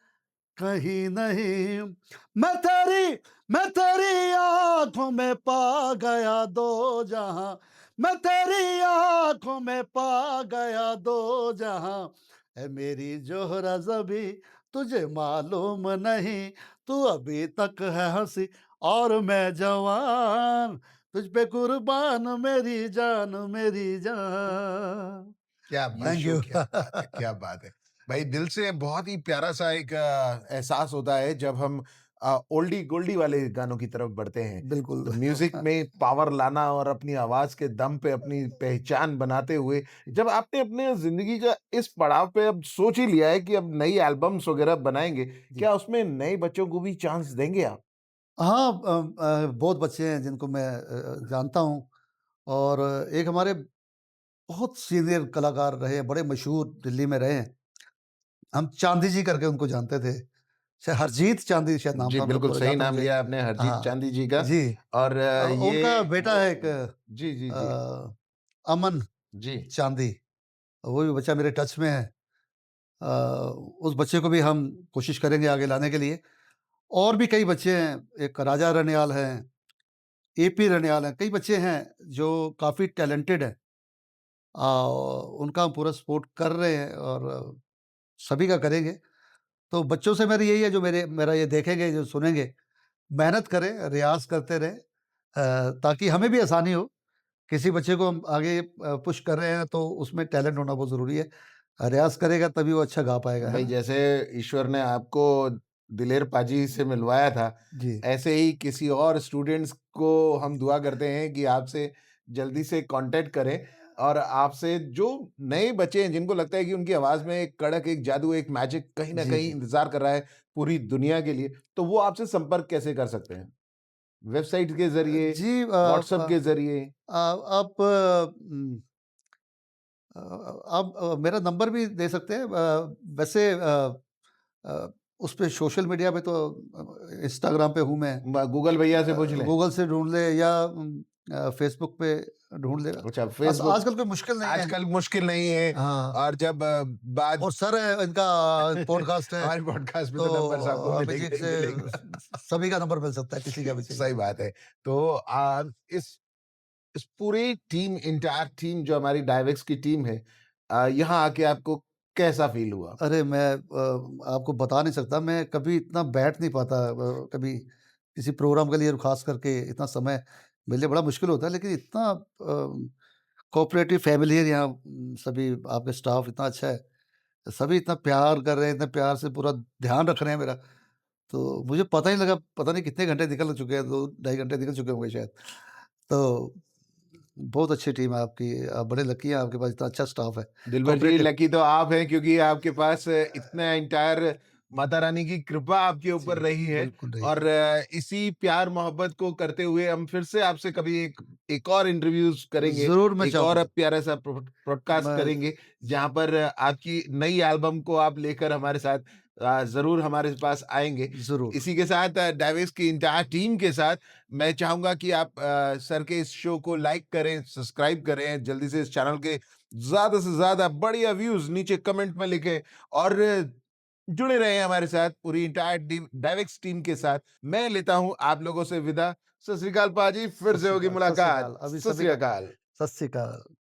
कहीं नहीं। मैं तेरी आँखों में पा गया दो जहां, मैं तेरी आँखों में पा गया दो जहां। है मेरी जोहरा ज़बी तुझे मालूम नहीं, तू अभी तक है हंसी और मैं जवान, तुझ पे कुर्बान मेरी जान। क्या थैंक बात यू। क्या बात है, क्या बात है! भाई दिल से बहुत ही प्यारा-सा एक एहसास होता है जब हम ओल्डी गोल्डी वाले गानों की तरफ बढ़ते हैं। बिल्कुल। तो म्यूज़िक में पावर लाना और अपनी आवाज़ के दम पे अपनी पहचान बनाते हुए, जब आपने अपने ज़िंदगी का इस पड़ाव पे अब सोच ही लिया है कि अब नई एल्बम्स वगैरह बनाएँगे, जी। क्या उसमें नए बच्चों को भी चांस देंगे आप? हाँ, बहुत बच्चे हैं जिनको मैं जानता हूँ और एक हमारे बहुत सीनियर कलाकार रहे हैं, बड़े मशहूर दिल्ली में रहे हैं। हम चांदी जी करके उनको जानते थे। शायद हरजीत चांदी शायद नाम जी, था उनका बिल्कुल पूरा सही जहाँ तक नाम मुझे लिया आपने हरजीत हाँ, चांदी जी का। जी। और उनका ये बेटा वो है एक जी, जी, जी। अ, अमन जी। चांदी, वो भी बच्चा मेरे टच में है उस बच्चे को भी हम कोशिश करेंगे आगे लाने के लिए। और भी कई बच्चे हैं, एक राजा रनियाल हैं, एपी रनियाल हैं, कई बच्चे हैं जो काफ़ी टैलेंटेड हैं। उनका हम पूरा सपोर्ट कर रहे हैं और सभी का करेंगे। तो बच्चों से मेरी यही है जो मेरा ये देखेंगे, जो सुनेंगे, मेहनत करें, रियाज़ करते रहें ताकि हमें भी आसानी हो। किसी बच्चे को हम आगे पुश कर रहे हैं तो उसमें टैलेंट होना बहुत ज़रूरी है। रियाज़ करेगा तभी वो अच्छा गा पाएगा, है भाई ना? जैसे ईश्वर ने आपको दिलेर पाजी से मिलवाया था, जी। ऐसे ही किसी और स्टूडेंट्स को हम दुआ करते हैं कि आपसे जल्दी से कॉन्टैक्ट करें और आपसे जो नए बच्चे हैं जिनको लगता है कि उनकी आवाज़ में एक कड़क, एक जादू, एक मैजिक कहीं न जी, कहीं जी। इंतज़ार कर रहा है पूरी दुनिया के लिए, तो वो आपसे संपर्क कैसे कर सकते हैं? वेबसाइट के ज़रिए, जी व्हाट्सएप के ज़रिए? आप आप मेरा नंबर भी दे सकते हैं। वैसे अ, उस पे सोशल मीडिया पे तो इंस्टाग्राम पे हूँ मैं। म गूगल भैया से पूछ लें? गूगल से ढूँढ ले या फ़ेसबुक पे ढूँढ ले। अच्छा, फ़ेसबुक आजकल कोई मुश्किल नहीं है। आजकल मुश्किल नहीं है हाँ, और जब बात और सर है इनका पॉडकास्ट है, हमारे पॉडकास्ट में तो तो नंबर्स आपको अभिजीत मिलेगा ही से मिलेगा। सभी का नंबर मिल सकता है, किसी का भी चाहिए। सही बात है। तो इस इस पूरी टीम एंटायर टीम जो हमारी डायवेक्स की टीम है यहाँ आके आपको कैसा फ़ील हुआ? अरे मैं आपको बता नहीं सकता, मैं कभी इतना बैठ नहीं पाता कभी किसी प्रोग्राम के लिए ख़ास करके इतना समय मेरे लिए बड़ा मुश्किल होता है, लेकिन इतना कोऑपरेटिव फैमिली है यहाँ। सभी आपके स्टाफ इतना अच्छा है, सभी इतना प्यार कर रहे हैं, इतने प्यार से पूरा ध्यान रख रहे हैं मेरा, तो मुझे पता ही नहीं लगा, पता नहीं कितने घंटे निकल चुके हैं, 2 ढाई घंटे निकल चुके होंगे शायद। तो बहुत अच्छी टीम है आपकी, आप बड़े लकी हैं, आपके पास इतना अच्छा स्टाफ है, दिलबर जी, कोऑपरेटिव। लकी तो आप हैं क्योंकि आपके पास इतना एंटायर माता रानी की कृपा आपके जी, ऊपर रही है बिल्कुल रही और है। इसी प्यार मोहब्बत को करते हुए हम फिर से आपसे कभी एक एक और इंटरव्यूज़ करेंगे, ज़रूर मैं एक और चाहूँगा। प्यारा-सा पॉडकास्ट मैं करेंगे, जहाँ पर आपकी नई एल्बम को आप लेकर हमारे साथ ज़रूर हमारे पास आएँगे। ज़रूर। इसी के साथ डाइवेस की एंटायर टीम के साथ मैं चाहूँगा कि आप सर के इस शो को लाइक करें, सब्सक्राइब करें, जल्दी से इस चैनल के ज़्यादा से ज़्यादा बढ़िया व्यूज़ नीचे कमेंट में लिखें और जुड़े रहें हमारे साथ पूरी एंटायर डाइवेक्स टीम के साथ। मैं लेता हूँ आप लोगों से विदा। सत श्री अकाल पाजी, फिर सत से श्री होगी अकाल, सत श्री मुलाकात। अकाल। अभी सत सभी श्री का अकाल। सत श्री अकाल।